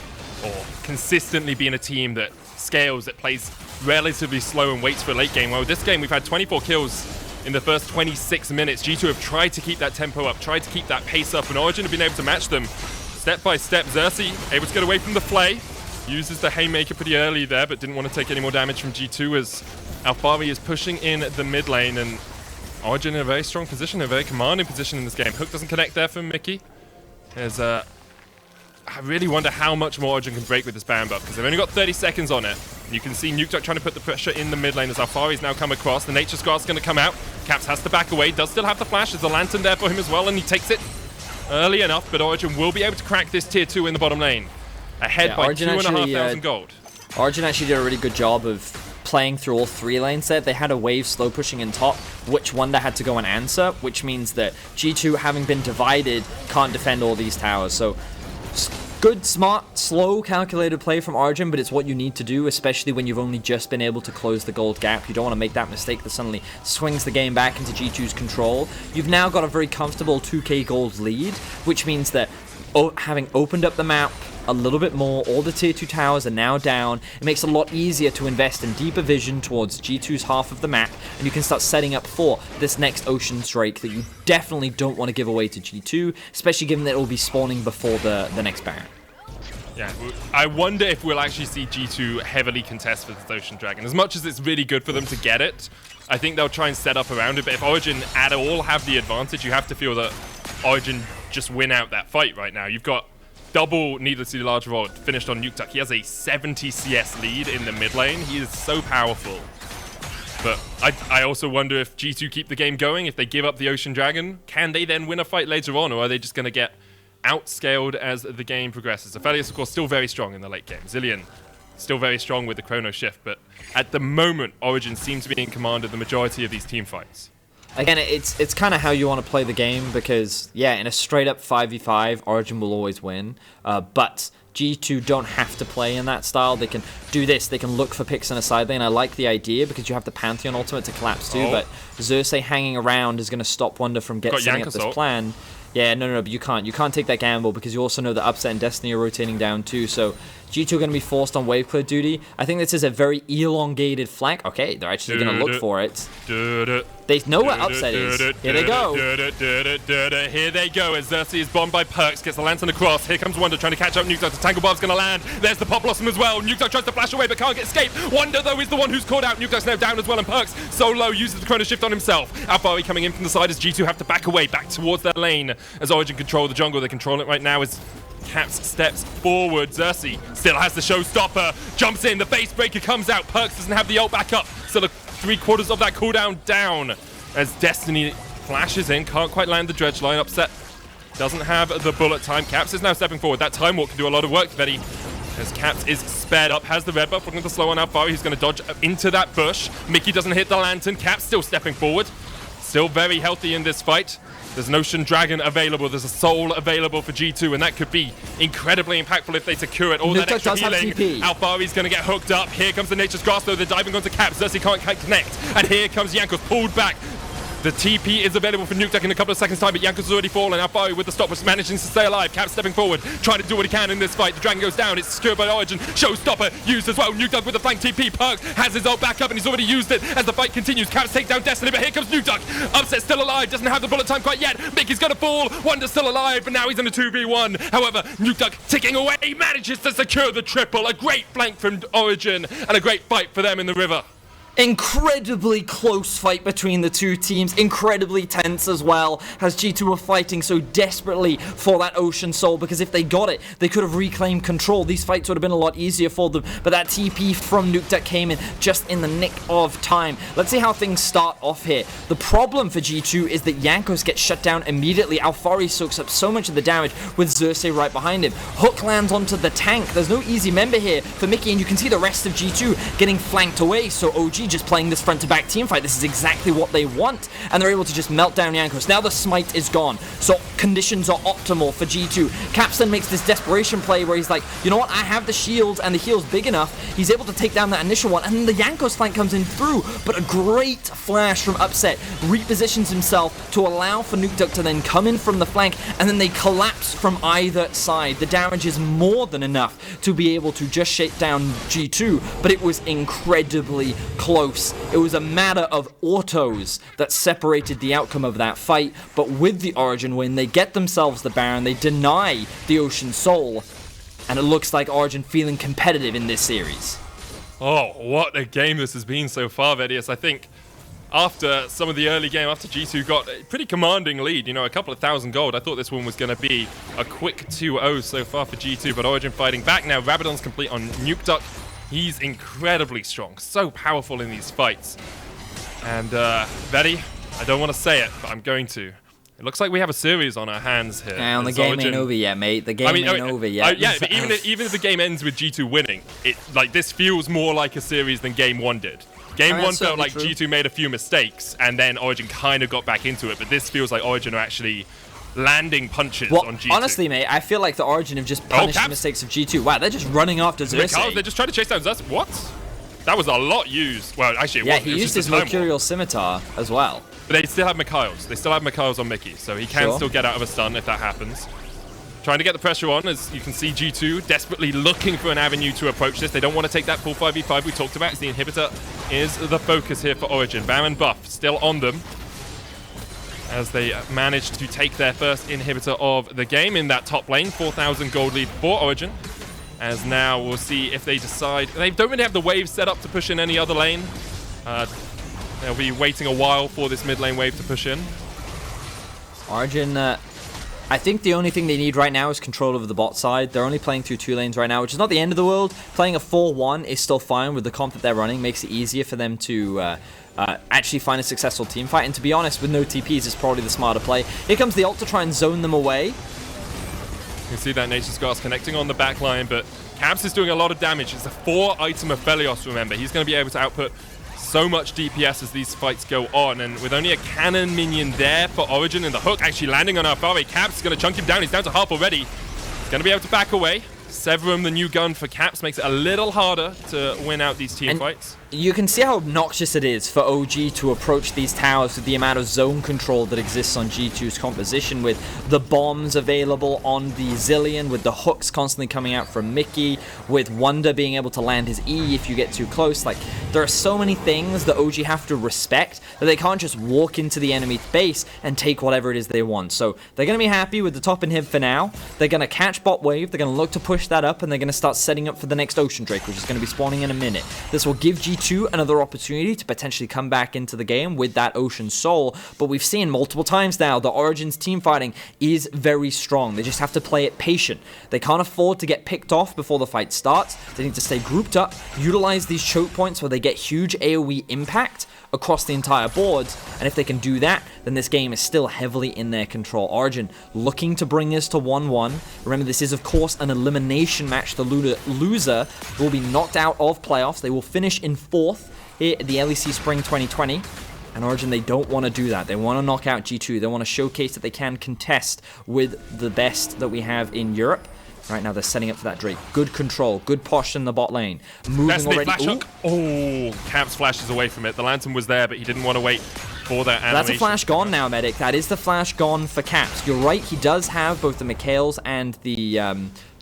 or consistently been, a team that scales, that plays relatively slow and waits for a late game. Well, this game we've had 24 kills in the first 26 minutes. G2 have tried to keep that tempo up, tried to keep that pace up, and Origen have been able to match them step by step. Xerxe able to get away from the Flay, uses the Haymaker pretty early there, but didn't want to take any more damage from G2 as Alphari is pushing in the mid lane, and Origen in a very strong position, a very commanding position in this game. Hook doesn't connect there for Mikyx. I really wonder how much more Origen can break with this Baron buff, because they've only got 30 seconds on it. And you can see Nukeduck trying to put the pressure in the mid lane as Alphari's now come across. The Nature Scar's going to come out. Caps has to back away, does still have the flash. There's a lantern there for him as well, and he takes it early enough, but Origen will be able to crack this tier 2 in the bottom lane. Ahead by 2,500 gold. Origen actually did a really good job of playing through all 3 lanes there. They had a wave slow pushing in top, which Wunder had to go and answer, which means that G2, having been divided, can't defend all these towers. So good, smart, slow, calculated play from Origen, but it's what you need to do, especially when you've only just been able to close the gold gap. You don't want to make that mistake that suddenly swings the game back into G2's control. You've now got a very comfortable 2k gold lead, which means that having opened up the map a little bit more, all the tier 2 towers are now down. It makes it a lot easier to invest in deeper vision towards G2's half of the map, and you can start setting up for this next Ocean Strike that you definitely don't want to give away to G2, especially given that it will be spawning before the next Baron. Yeah, I wonder if we'll actually see G2 heavily contest for this Ocean Dragon. As much as it's really good for them to get it, I think they'll try and set up around it, but if Origen at all have the advantage, you have to feel that Origen just win out that fight right now. You've got double needlessly large rod finished on Nukeduck. He has a 70 CS lead in the mid lane. He is so powerful. But I also wonder if G2 keep the game going, if they give up the Ocean Dragon, can they then win a fight later on, or are they just going to get outscaled as the game progresses. Aphelios, of course, still very strong in the late game. Zilean, still very strong with the chrono shift, but at the moment, Origen seems to be in command of the majority of these team fights. Again, it's kind of how you want to play the game because, yeah, in a straight-up 5v5, Origen will always win, but G2 don't have to play in that style. They can do this. They can look for picks in a side lane. I like the idea because you have the Pantheon ultimate to collapse too, but Xerxe hanging around is going to stop Wunder from setting up this plan. Yeah, no, but you can't. You can't take that gamble because you also know that Upset and Destiny are rotating down too, so G2 are going to be forced on wave clear duty. I think this is a very elongated flank. Okay, they're actually going to look for it. They know where Upset is. Here they go. Here they go as Xerxe is bombed by PERKZ, gets the lantern across. Here comes Wunder trying to catch up Nukeduck. The Tangle Barb's going to land. There's the Pop Blossom as well. Nukeduck tries to flash away but can't get escape. Wunder, though, is the one who's caught out. Nukeduck's now down as well, and PERKZ solo uses the chrono shift on himself. Alphari coming in from the side as G2 have to back away, back towards their lane as Origen control the jungle. They control it right now as Caps steps forward. Xerxe still has the showstopper, jumps in, the base breaker comes out. PERKZ doesn't have the ult back up, still 3/4 of that cooldown down as Destiny flashes in, can't quite land the dredge line. Upset doesn't have the bullet time. Caps is now stepping forward. That time walk can do a lot of work, Betty, as Caps is spared up, has the red buff, looking to slow on Alphari. He's going to dodge into that bush. Mikyx doesn't hit the lantern. Caps still stepping forward, still very healthy in this fight. There's an Ocean Dragon available, there's a Soul available for G2, and that could be incredibly impactful if they secure it. All that extra healing, Alphari's going to get hooked up. Here comes the Nature's Grasp, though, they're diving onto Caps. Xerxe can't connect, and here comes Jankos, pulled back. The TP is available for Nukeduck in a couple of seconds' time, but Jankos has already fallen. Alphari with the stop was managing to stay alive. Caps stepping forward, trying to do what he can in this fight. The Dragon goes down, it's secured by Origen. Showstopper used as well. Nukeduck with the flank TP. PERKZ has his ult back up and he's already used it as the fight continues. Caps take down Destiny, but here comes Nukeduck. Upset still alive, doesn't have the bullet time quite yet. Mikyx gonna fall. Wunder's still alive, but now he's in a 2v1. However, Nukeduck ticking away, manages to secure the triple. A great flank from Origen and a great fight for them in the river. Incredibly close fight between the two teams, incredibly tense as well, as G2 were fighting so desperately for that Ocean Soul, because if they got it, they could have reclaimed control. These fights would have been a lot easier for them, but that TP from Nukeduck came in just in the nick of time. Let's see how things start off here. The problem for G2 is that Jankos gets shut down immediately. Alphari soaks up so much of the damage with Xerxe right behind him. Hook lands onto the tank. There's no easy member here for Mikyx, and you can see the rest of G2 getting flanked away, so OG just playing this front-to-back team fight. This is exactly what they want, and they're able to just melt down Jankos. Now the smite is gone, so conditions are optimal for G2. Caps then makes this desperation play where he's like, you know what, I have the shield, and the heal's big enough. He's able to take down that initial one, and then the Jankos flank comes in through, but a great flash from Upset repositions himself to allow for Nukeduck to then come in from the flank, and then they collapse from either side. The damage is more than enough to be able to just shake down G2, but it was incredibly close. It was a matter of autos that separated the outcome of that fight, but with the Origen win, they get themselves the Baron, they deny the Ocean Soul, and it looks like Origen feeling competitive in this series. Oh, what a game this has been so far, Vedius. I think after some of the early game, after G2 got a pretty commanding lead, you know, a couple of thousand gold, I thought this one was going to be a quick 2-0 so far for G2, but Origen fighting back now. Rabadon's complete on Nukeduck. He's incredibly strong, so powerful in these fights. And, Betty, I don't want to say it, but I'm going to. It looks like we have a series on our hands here. And the game ain't over yet, mate. The game ain't over yet. Yeah, but even if the game ends with G2 winning, this feels more like a series than Game 1 did. Game 1 felt like true. G2 made a few mistakes, and then Origen kind of got back into it, but this feels like Origen are actually landing punches on G2. Honestly, mate, I feel like the Origen have just punished the mistakes of G2. Wow, they're just running after Xerxe. They're just trying to chase down Xerxe. What? That was a lot used. Well, actually, he used his Mercurial Scimitar as well. But they still have Mikyx. They still have Mikyx on Mikyx, so he can still get out of a stun if that happens. Trying to get the pressure on, as you can see G2 desperately looking for an avenue to approach this. They don't want to take that full 5v5 we talked about, as the inhibitor is the focus here for Origen. Baron buff still on them, as they managed to take their first inhibitor of the game in that top lane. 4,000 gold lead for Origen. As now we'll see if they decide. They don't really have the wave set up to push in any other lane. They'll be waiting a while for this mid lane wave to push in. Origen, I think the only thing they need right now is control over the bot side. They're only playing through 2 lanes right now, which is not the end of the world. Playing a 4-1 is still fine with the comp that they're running. Makes it easier for them to actually find a successful team fight. And to be honest, with no TPs, it's probably the smarter play. Here comes the ult to try and zone them away. You can see that Nature's Grass connecting on the back line, but KAPS is doing a lot of damage. It's a 4-item Aphelios, remember. He's going to be able to output so much DPS as these fights go on, and with only a cannon minion there for Origen, and the hook actually landing on Alphari, KAPS is going to chunk him down. He's down to half already. He's going to be able to back away. Severum, the new gun for KAPS, makes it a little harder to win out these team fights. You can see how obnoxious it is for OG to approach these towers with the amount of zone control that exists on G2's composition, with the bombs available on the Zilean, with the hooks constantly coming out from Mikyx, with Wunder being able to land his E if you get too close. Like, there are so many things that OG have to respect that they can't just walk into the enemy base and take whatever it is they want. So they're going to be happy with the top inhib for now. They're going to catch bot wave, they're going to look to push that up, and they're going to start setting up for the next Ocean Drake, which is going to be spawning in a minute. This will give G2 another opportunity to potentially come back into the game with that Ocean Soul, but we've seen multiple times now the Origen's team fighting is very strong. They just have to play it patient. They can't afford to get picked off before the fight starts. They need to stay grouped up, utilize these choke points where they get huge AoE impact across the entire board, and if they can do that, then this game is still heavily in their control. Origen looking to bring this to 1-1. Remember, this is of course an elimination match. The loser will be knocked out of playoffs. They will finish in 4th here at the LEC Spring 2020. And Origen, they don't want to do that. They want to knock out G2. They want to showcase that they can contest with the best that we have in Europe. Right now, they're setting up for that Drake. Good control, good posh in the bot lane. Moving already. Flash hook. Oh, KAPS flashes away from it. The Lantern was there, but he didn't want to wait for that animation. That's a flash gone now, Medic. That is the flash gone for KAPS. You're right, he does have both the Mikyx and the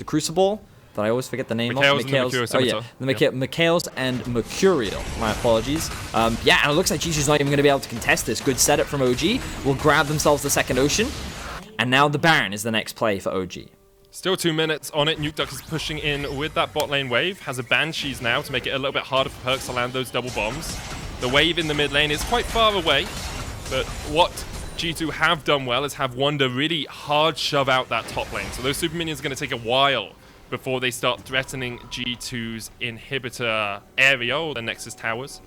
Crucible. That I always forget the name of. Mikyx. Oh yeah, the Mikyx and Mercurial. My apologies. Yeah, and it looks like G2's not even going to be able to contest this. Good setup from OG. Will grab themselves the second Ocean. And now the Baron is the next play for OG. Still 2 minutes on it. Nukeduck is pushing in with that bot lane wave. Has a Banshees now to make it a little bit harder for PERKZ to land those double bombs. The wave in the mid lane is quite far away, but what G2 have done well is have Wunder really hard shove out that top lane. So those super minions are going to take a while before they start threatening G2's inhibitor area or the Nexus towers.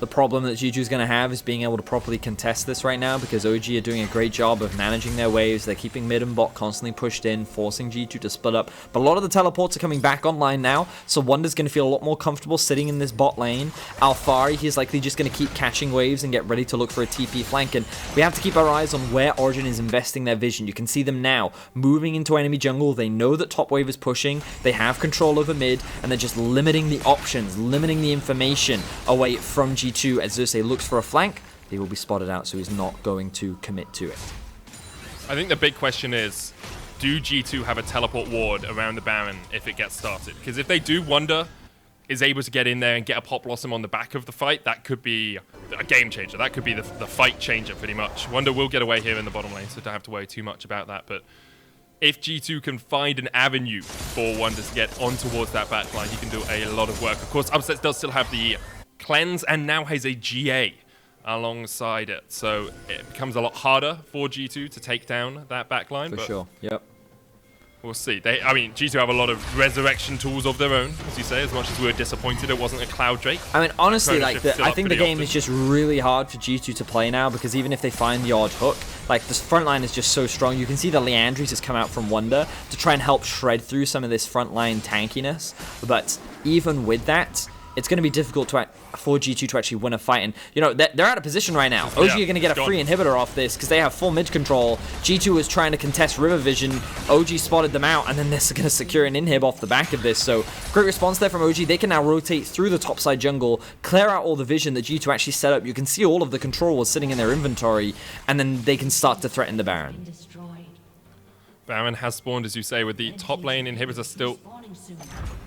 The problem that G2 is going to have is being able to properly contest this right now, because OG are doing a great job of managing their waves. They're keeping mid and bot constantly pushed in, forcing G2 to split up. But a lot of the teleports are coming back online now, so Wunder's going to feel a lot more comfortable sitting in this bot lane. Alphari, he's likely just going to keep catching waves and get ready to look for a TP flank. And we have to keep our eyes on where Origen is investing their vision. You can see them now moving into enemy jungle. They know that top wave is pushing. They have control over mid, and they're just limiting the options, limiting the information away from G2. As Xerxe looks for a flank, he will be spotted out, so he's not going to commit to it. I think the big question is, do G2 have a teleport ward around the Baron if it gets started? Because if they do, Wunder is able to get in there and get a pop blossom on the back of the fight. That could be a game changer. That could be the fight changer pretty much. Wunder will get away here in the bottom lane, so don't have to worry too much about that. But if G2 can find an avenue for Wunder to get on towards that backline, he can do a lot of work. Of course, Upsets does still have the cleanse and now has a GA alongside it, so it becomes a lot harder for G2 to take down that backline. For sure, yep. We'll see. I mean, G2 have a lot of resurrection tools of their own, as you say, as much as we were disappointed it wasn't a Cloud Drake. I mean, honestly, like, I think the game is just really hard for G2 to play now, because even if they find the odd hook, like, this front line is just so strong. You can see the Leandries has come out from Wunder to try and help shred through some of this front line tankiness, but even with that, it's going to be difficult for G2 to actually win a fight. And, you know, they're out of position right now. OG are going to get a free inhibitor off this because they have full mid control. G2 is trying to contest River Vision. OG spotted them out, and then they're going to secure an inhib off the back of this. So, great response there from OG. They can now rotate through the topside jungle, clear out all the vision that G2 actually set up. You can see all of the control was sitting in their inventory, and then they can start to threaten the Baron. Baron has spawned, as you say, with the top lane inhibitor still.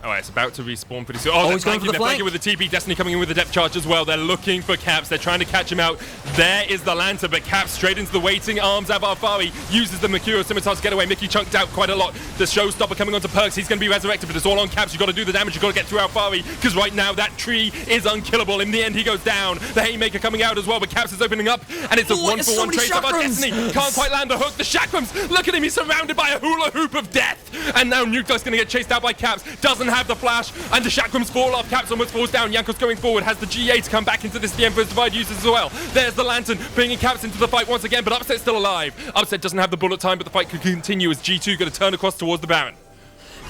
Oh, it's about to respawn pretty soon. Oh, he's going for the flank. With the TP. Destiny coming in with the depth charge as well. They're looking for KAPS. They're trying to catch him out. There is the Lantern, but KAPS straight into the waiting arms. Alphari uses the Mercurial Scimitar to get away. Mikyx chunked out quite a lot. The Showstopper coming onto PERKZ. He's going to be resurrected, but it's all on KAPS. You've got to do the damage. You've got to get through Alphari, because right now that tree is unkillable. In the end, he goes down. The Haymaker coming out as well, but KAPS is opening up, and it's a one-for-one trade of Destiny. Can't quite land the hook. The Chakrams, look at him. He's surrounded by a hula hoop of death. and now Nukeduck's gonna get chased out by KAPS, doesn't have the flash, and the chakrams fall off. KAPS almost falls down. Jankos going forward, has the GA to come back into this. The Emperor's Divide uses as well. There's the Lantern, bringing KAPS into the fight once again, but Upset's still alive. Upset doesn't have the bullet time, but the fight could continue as G2 gonna turn across towards the Baron.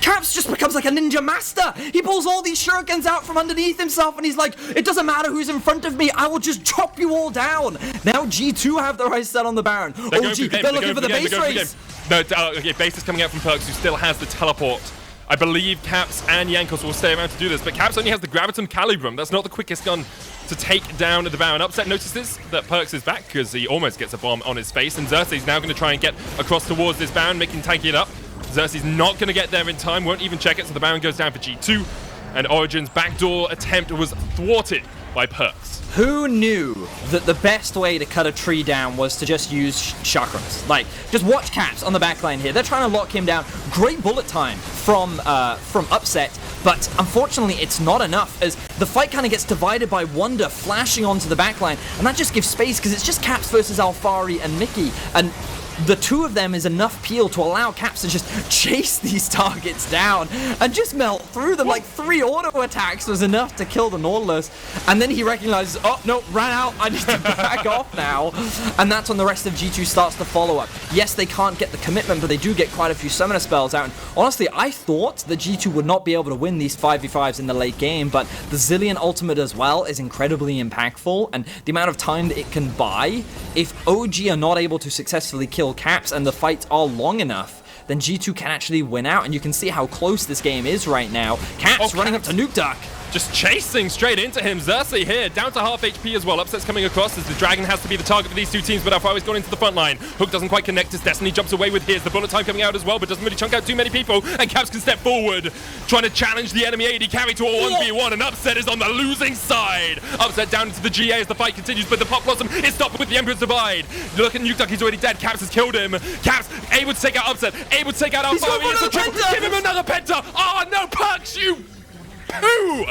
KAPS just becomes like a ninja master. He pulls all these shurikens out from underneath himself and he's like, it doesn't matter who's in front of me, I will just chop you all down. Now G2 have their eyes set on the Baron. They're looking for the base race. No, okay, base is coming out from PERKZ, who still has the teleport. I believe KAPS and Jankos will stay around to do this, but KAPS only has the Graviton Calibrum. That's not the quickest gun to take down the Baron. Upset notices that PERKZ is back because he almost gets a bomb on his face, and Xerxe is now going to try and get across towards this Baron, making tanky it up. Xerxe's not going to get there in time, won't even check it, so the Baron goes down for G2, and Origen's backdoor attempt was thwarted by PERKZ. Who knew that the best way to cut a tree down was to just use chakrams? Like, just watch KAPS on the backline here. They're trying to lock him down. Great bullet time from Upset, but unfortunately it's not enough as the fight kind of gets divided by Wunder flashing onto the backline, and that just gives space because it's just KAPS versus Alphari and Mikyx, and the two of them is enough peel to allow KAPS to just chase these targets down and just melt through them. Like 3 auto attacks was enough to kill the Nautilus. And then he recognizes, oh no, ran out, I need to back off now. And that's when the rest of G2 starts to follow up. Yes, they can't get the commitment, but they do get quite a few summoner spells out. And honestly, I thought that G2 would not be able to win these 5v5s in the late game, but the Zilean ultimate as well is incredibly impactful, and the amount of time that it can buy, if OG are not able to successfully kill KAPS and the fights are long enough, then G2 can actually win out, and you can see how close this game is right now. KAPS running up to Nukeduck. Just chasing straight into him. Xerxe here, down to half HP as well. Upset's coming across as the Dragon has to be the target for these two teams, but Alphari's gone into the front line. Hook doesn't quite connect as Destiny jumps away with his. The bullet time coming out as well, but doesn't really chunk out too many people, and KAPS can step forward, trying to challenge the enemy AD carry to a 1v1, and Upset is on the losing side. Upset down into the GA as the fight continues, but the Pop Blossom is stopped with the Emperor's Divide. Look at Nukeduck, he's already dead. KAPS has killed him. KAPS able to take out Upset, able to take out Alphari. Give him another penta. Oh no, PERKZ, you poo!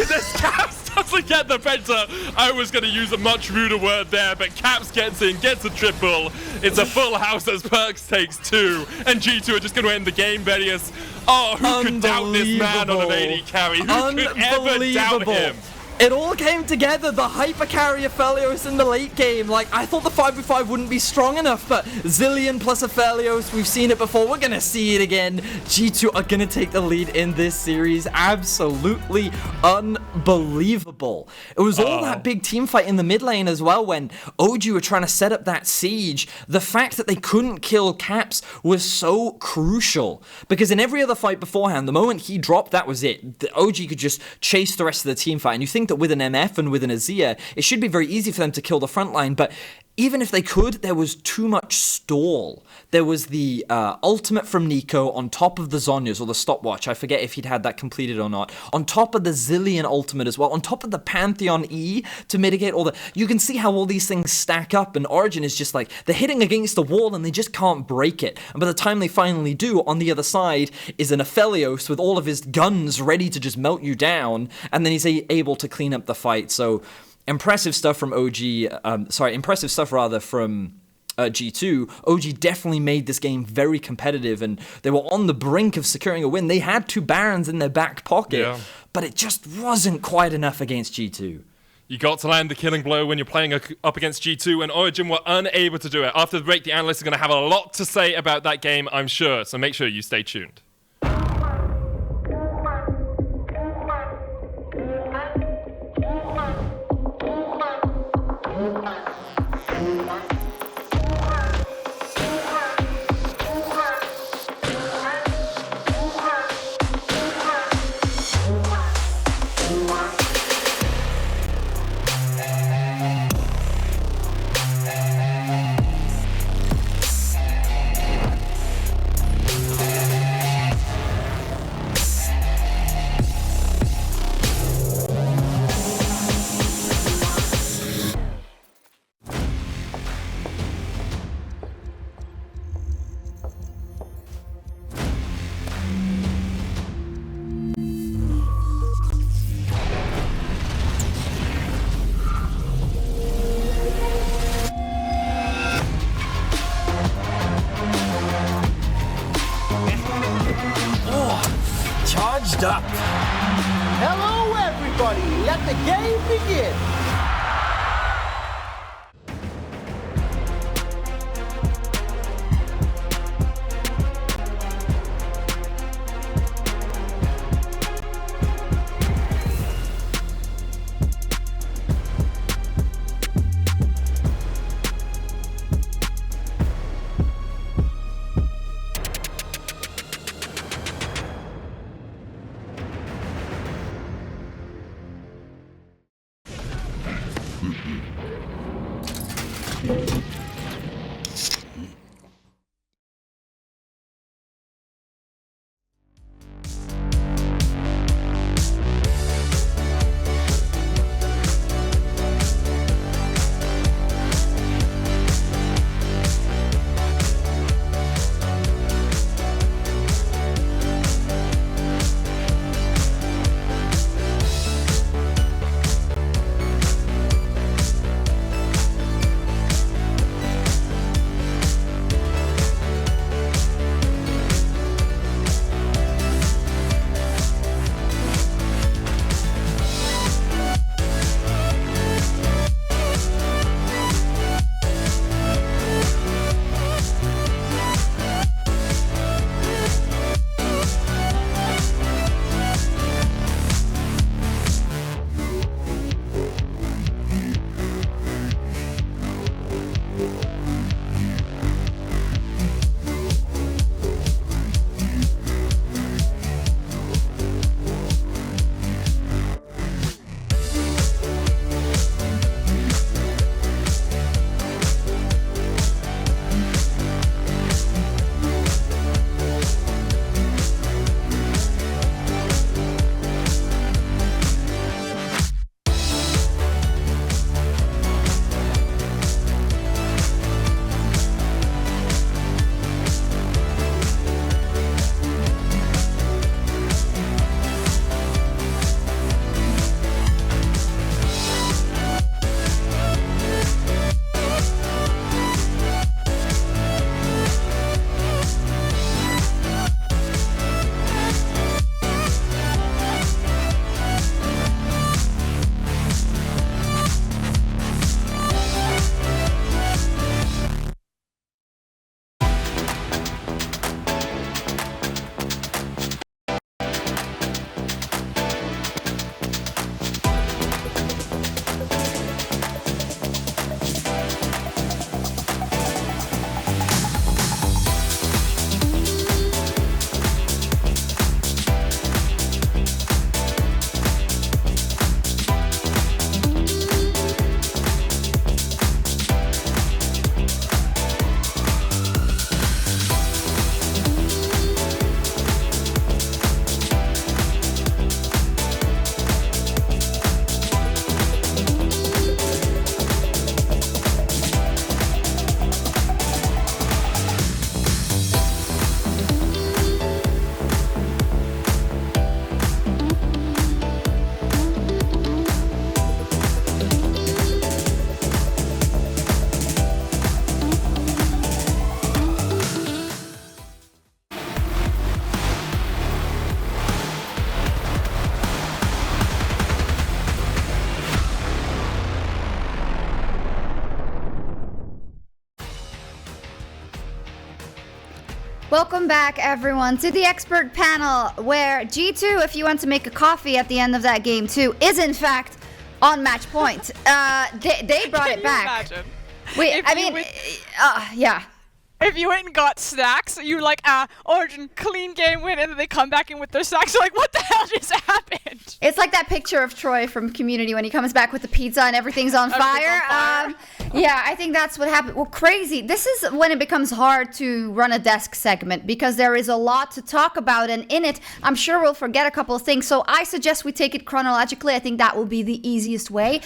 This KAPS doesn't get the penta. I was going to use a much ruder word there, but KAPS gets in, gets a triple. It's a full house as PERKZ takes 2, and G2 are just going to end the game, Vedius. Oh, who could doubt this man on an AD carry? Who could ever doubt him? It all came together, the hyper carry Aphelios in the late game. Like, I thought the 5v5 wouldn't be strong enough, but Zilean plus Aphelios, we've seen it before, we're gonna see it again. G2 are gonna take the lead in this series. Absolutely unbelievable. It was all that big team fight in the mid lane as well when OG were trying to set up that siege. The fact that they couldn't kill KAPS was so crucial, because in every other fight beforehand, the moment he dropped, that was it. The OG could just chase the rest of the team fight, and you think that with an MF and with an Azir, it should be very easy for them to kill the front line, but even if they could, there was too much stall. There was the ultimate from Nico on top of the Zhonya's, or the stopwatch, I forget if he'd had that completed or not, on top of the Zilean ultimate as well, on top of the Pantheon E to mitigate all the... You can see how all these things stack up, and Origen is just like, they're hitting against the wall and they just can't break it. And by the time they finally do, on the other side is an Aphelios with all of his guns ready to just melt you down, and then he's able to clean up the fight. So... impressive stuff from impressive stuff from G2. OG definitely made this game very competitive, and they were on the brink of securing a win. They had 2 Barons in their back pocket, but it just wasn't quite enough against G2. You got to land the killing blow when you're playing up against G2, and Origen were unable to do it. After the break, the analysts are going to have a lot to say about that game, I'm sure, so make sure you stay tuned. charged up. Hello, everybody. Let the game begin. Welcome back, everyone, to the expert panel, where G2, if you want to make a coffee at the end of that game too, is in fact on match point. They brought it back. Imagine? Yeah. If you went and got snacks, you like, Origen, clean game win, and then they come back in with their snacks, you're like, what the hell just happened? It's like that picture of Troy from Community when he comes back with the pizza and everything's on fire. Yeah, I think that's what happened. Well, crazy. This is when it becomes hard to run a desk segment because there is a lot to talk about, and in it, I'm sure we'll forget a couple of things. So I suggest we take it chronologically. I think that will be the easiest way.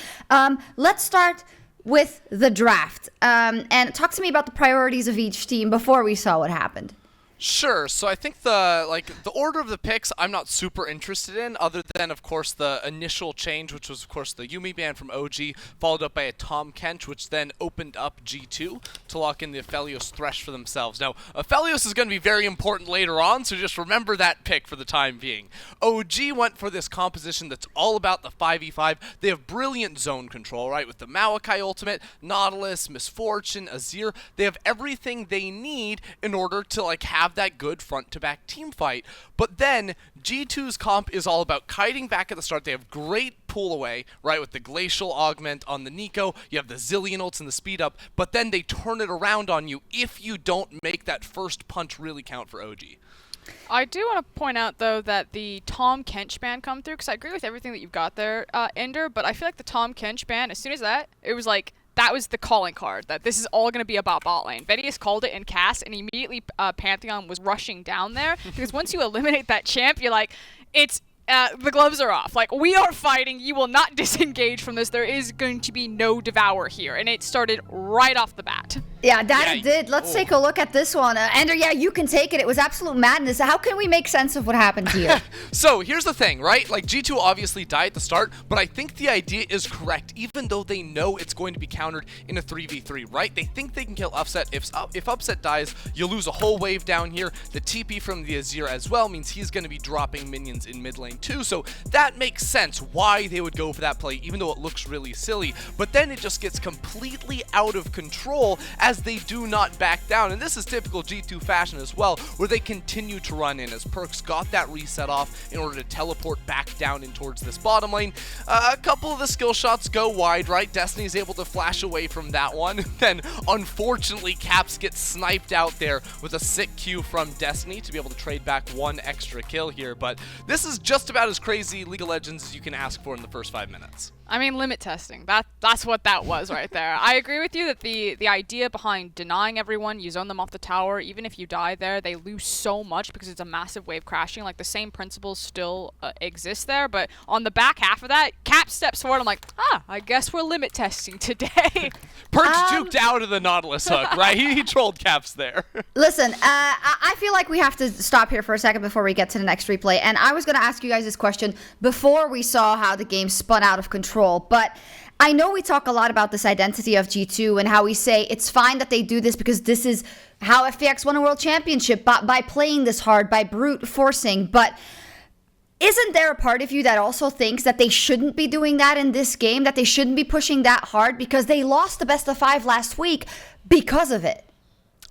Let's start with the draft. And talk to me about the priorities of each team before we saw what happened. Sure. So I think the order of the picks I'm not super interested in, other than of course the initial change, which was of course the Yuumi ban from OG, followed up by a Tahm Kench, which then opened up G2 to lock in the Aphelios Thresh for themselves. Now Aphelios is going to be very important later on, so just remember that pick for the time being. OG went for this composition that's all about the 5v5. They have brilliant zone control, right, with the Maokai ultimate, Nautilus, Misfortune, Azir. They have everything they need in order to like have that good front-to-back team fight. But then G2's comp is all about kiting back at the start. They have great pull away, right, with the Glacial Augment on the Nico. You have the Zillion ults and the speed up, but then they turn it around on you if you don't make that first punch really count for OG. I do want to point out, though, that the Tahm Kench ban come through, because I agree with everything that you've got there, Ender, but I feel like the Tahm Kench ban, as soon as it was like, that was the calling card, that this is all going to be about bot lane. Vedius called it in cast, and immediately Pantheon was rushing down there, because once you eliminate that champ, you're like, it's the gloves are off. Like, we are fighting. You will not disengage from this. There is going to be no Devour here. And it started right off the bat. Yeah, it did. Let's take a look at this one. Ender, yeah, you can take it. It was absolute madness. How can we make sense of what happened here? So, here's the thing, right? Like, G2 obviously died at the start, but I think the idea is correct, even though they know it's going to be countered in a 3v3, right? They think they can kill Upset. If Upset dies, you lose a whole wave down here. The TP from the Azir as well means he's going to be dropping minions in mid lane too, so that makes sense why they would go for that play, even though it looks really silly. But then it just gets completely out of control as they do not back down, and this is typical G2 fashion as well, where they continue to run in as PERKZ got that reset off in order to teleport back down in towards this bottom lane. A couple of the skill shots go wide, right? Destiny's able to flash away from that one. Then unfortunately Caps gets sniped out there with a sick Q from Destiny to be able to trade back one extra kill here, but this is just about as crazy League of Legends as you can ask for in the first 5 minutes. I mean, limit testing. That's what that was right there. I agree with you that the idea behind denying everyone, you zone them off the tower, even if you die there, they lose so much because it's a massive wave crashing. Like, the same principles still exist there, but on the back half of that, Cap steps forward. I'm like, I guess we're limit testing today. PERKZ juked out of the Nautilus hook, right? He trolled Caps there. Listen, I feel like we have to stop here for a second before we get to the next replay, and I was going to ask you guys this question before we saw how the game spun out of control. But I know we talk a lot about this identity of G2 and how we say it's fine that they do this because this is how FPX won a world championship, by playing this hard, by brute forcing. But isn't there a part of you that also thinks that they shouldn't be doing that in this game, that they shouldn't be pushing that hard because they lost the best of 5 last week because of it?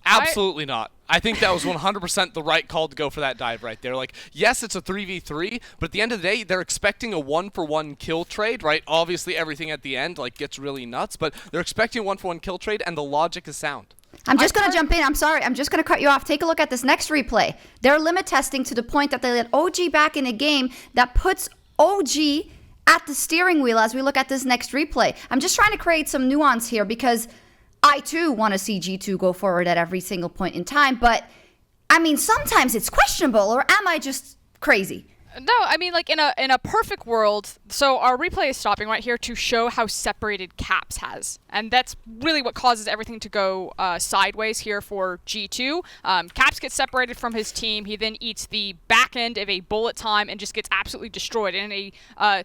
Absolutely not. I think that was 100% the right call to go for that dive right there. Like, yes, it's a 3v3, but at the end of the day, they're expecting a 1-for-1 kill trade, right? Obviously, everything at the end, like, gets really nuts, but they're expecting a 1-for-1 kill trade, and the logic is sound. I'm just going to jump in. I'm sorry. I'm just going to cut you off. Take a look at this next replay. They're limit testing to the point that they let OG back in a game that puts OG at the steering wheel as we look at this next replay. I'm just trying to create some nuance here because I too want to see G2 go forward at every single point in time, but I mean, sometimes it's questionable, or am I just crazy? No, I mean, like, in a perfect world, so our replay is stopping right here to show how separated Caps has. And that's really what causes everything to go sideways here for G2. Caps gets separated from his team. He then eats the back end of a bullet time and just gets absolutely destroyed in a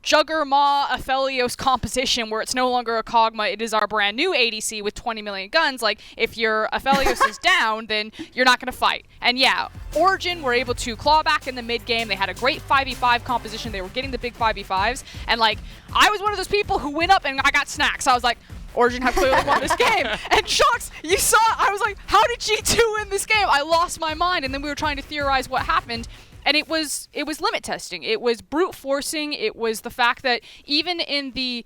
Juggermaw Aphelios composition where it's no longer a Kog'Maw, it is our brand new ADC with 20 million guns. Like, if your Aphelios is down, then you're not going to fight. And yeah, Origen were able to claw back in the mid game. They had a great 5v5 composition. They were getting the big 5v5s. And like, I was one of those people who went up and I got snacks. I was like, Origen have clearly won this game. And Shocks, you saw, I was like, how did G2 win this game? I lost my mind. And then we were trying to theorize what happened. And it was limit testing. It was brute forcing. It was the fact that even in the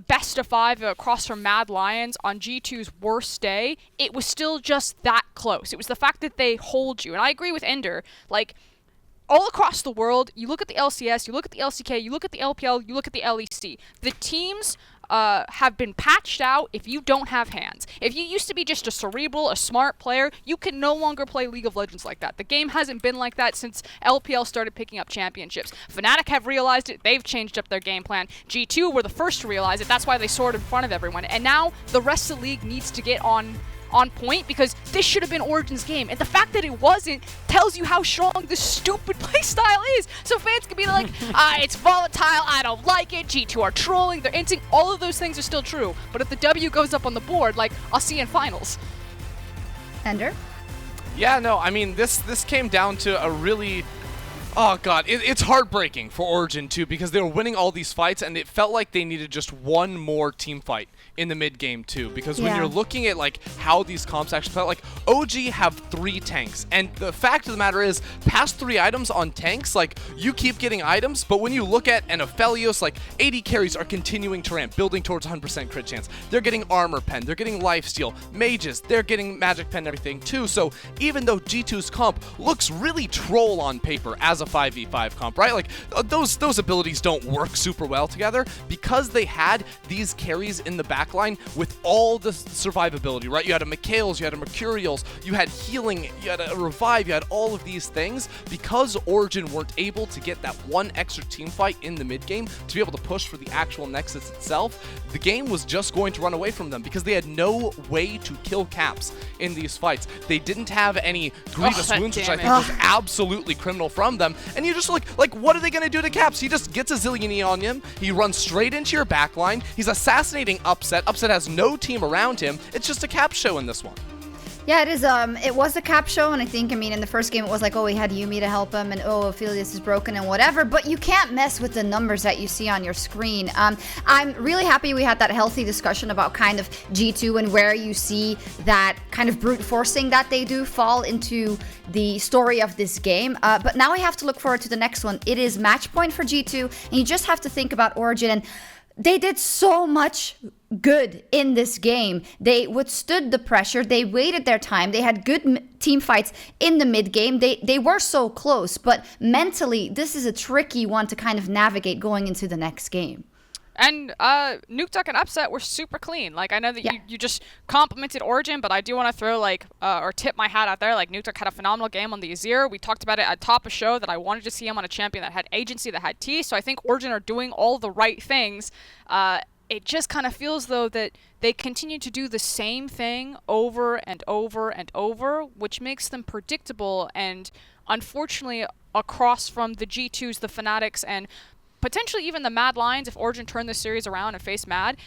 best of 5 across from Mad Lions on G2's worst day, it was still just that close. It was the fact that they hold you. And I agree with Ender. Like, all across the world, you look at the LCS, you look at the LCK, you look at the LPL, you look at the LEC. The teams have been patched out if you don't have hands. If you used to be just a cerebral, a smart player, you can no longer play League of Legends like that. The game hasn't been like that since LPL started picking up championships. Fnatic have realized it. They've changed up their game plan. G2 were the first to realize it. That's why they soared in front of everyone. And now the rest of the league needs to get on on point, because this should have been Origen's game. And the fact that it wasn't tells you how strong this stupid playstyle is. So fans can be like, it's volatile, I don't like it, G2 are trolling, they're inting, all of those things are still true. But if the W goes up on the board, like, I'll see you in finals. Ender? Yeah, no, I mean, this came down to a really... Oh god, it's heartbreaking for Origen too, because they were winning all these fights and it felt like they needed just one more team fight in the mid game too, because when you're looking at like how these comps actually felt, like OG have 3 tanks, and the fact of the matter is, past 3 items on tanks, like you keep getting items, but when you look at an Aphelios, like AD carries are continuing to ramp, building towards 100% crit chance. They're getting armor pen, they're getting lifesteal, mages, they're getting magic pen and everything too. So even though G2's comp looks really troll on paper as a 5v5 comp, right? Like those abilities don't work super well together, because they had these carries in the backline with all the survivability, right? You had a Mikyx, you had a Mercurials, you had healing, you had a revive, you had all of these things. Because Origen weren't able to get that one extra team fight in the mid game to be able to push for the actual Nexus itself, the game was just going to run away from them, because they had no way to kill caps in these fights. They didn't have any grievous wounds, which I think was absolutely criminal from them. And you just like what are they going to do to caps? He just gets a zillion E on him. He runs straight into your backline. He's assassinating Upset. Upset has no team around him. It's just a cap show in this one. Yeah, it is. It was a cap show, and I think, I mean, in the first game it was like, oh, we had Yuumi to help him, and oh, Aphelios is broken and whatever, but you can't mess with the numbers that you see on your screen. I'm really happy we had that healthy discussion about kind of G2 and where you see that kind of brute forcing that they do fall into the story of this game. But now we have to look forward to the next one. It is match point for G2, and you just have to think about Origen, and they did so much good in this game. They withstood the pressure. They waited their time. They had good team fights in the mid game. They were so close, but mentally, this is a tricky one to kind of navigate going into the next game. And Nukeduck and Upset were super clean. Like, I know that you just complimented Origen, but I do want to throw, like, or tip my hat out there. Like, Nukeduck had a phenomenal game on the Azir. We talked about it at top of show that I wanted to see him on a champion that had agency, that had T. So I think Origen are doing all the right things. It just kind of feels, though, that they continue to do the same thing over and over and over, which makes them predictable. And unfortunately, across from the G2s, the Fnatics, and potentially even the Mad Lions, if Origen turn this series around and face Mad,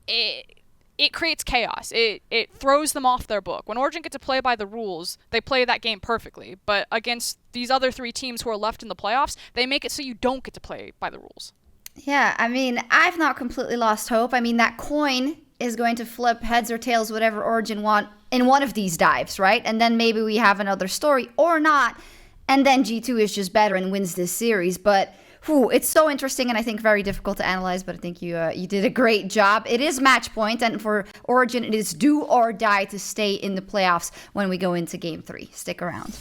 it creates chaos. It throws them off their book. When Origen get to play by the rules, they play that game perfectly. But against these other 3 teams who are left in the playoffs, they make it so you don't get to play by the rules. Yeah, I mean, I've not completely lost hope. I mean, that coin is going to flip heads or tails, whatever Origen want in one of these dives, right? And then maybe we have another story or not. And then G2 is just better and wins this series. But it's so interesting and I think very difficult to analyze, but I think you did a great job. It is match point, and for Origen, it is do or die to stay in the playoffs when we go into Game 3. Stick around.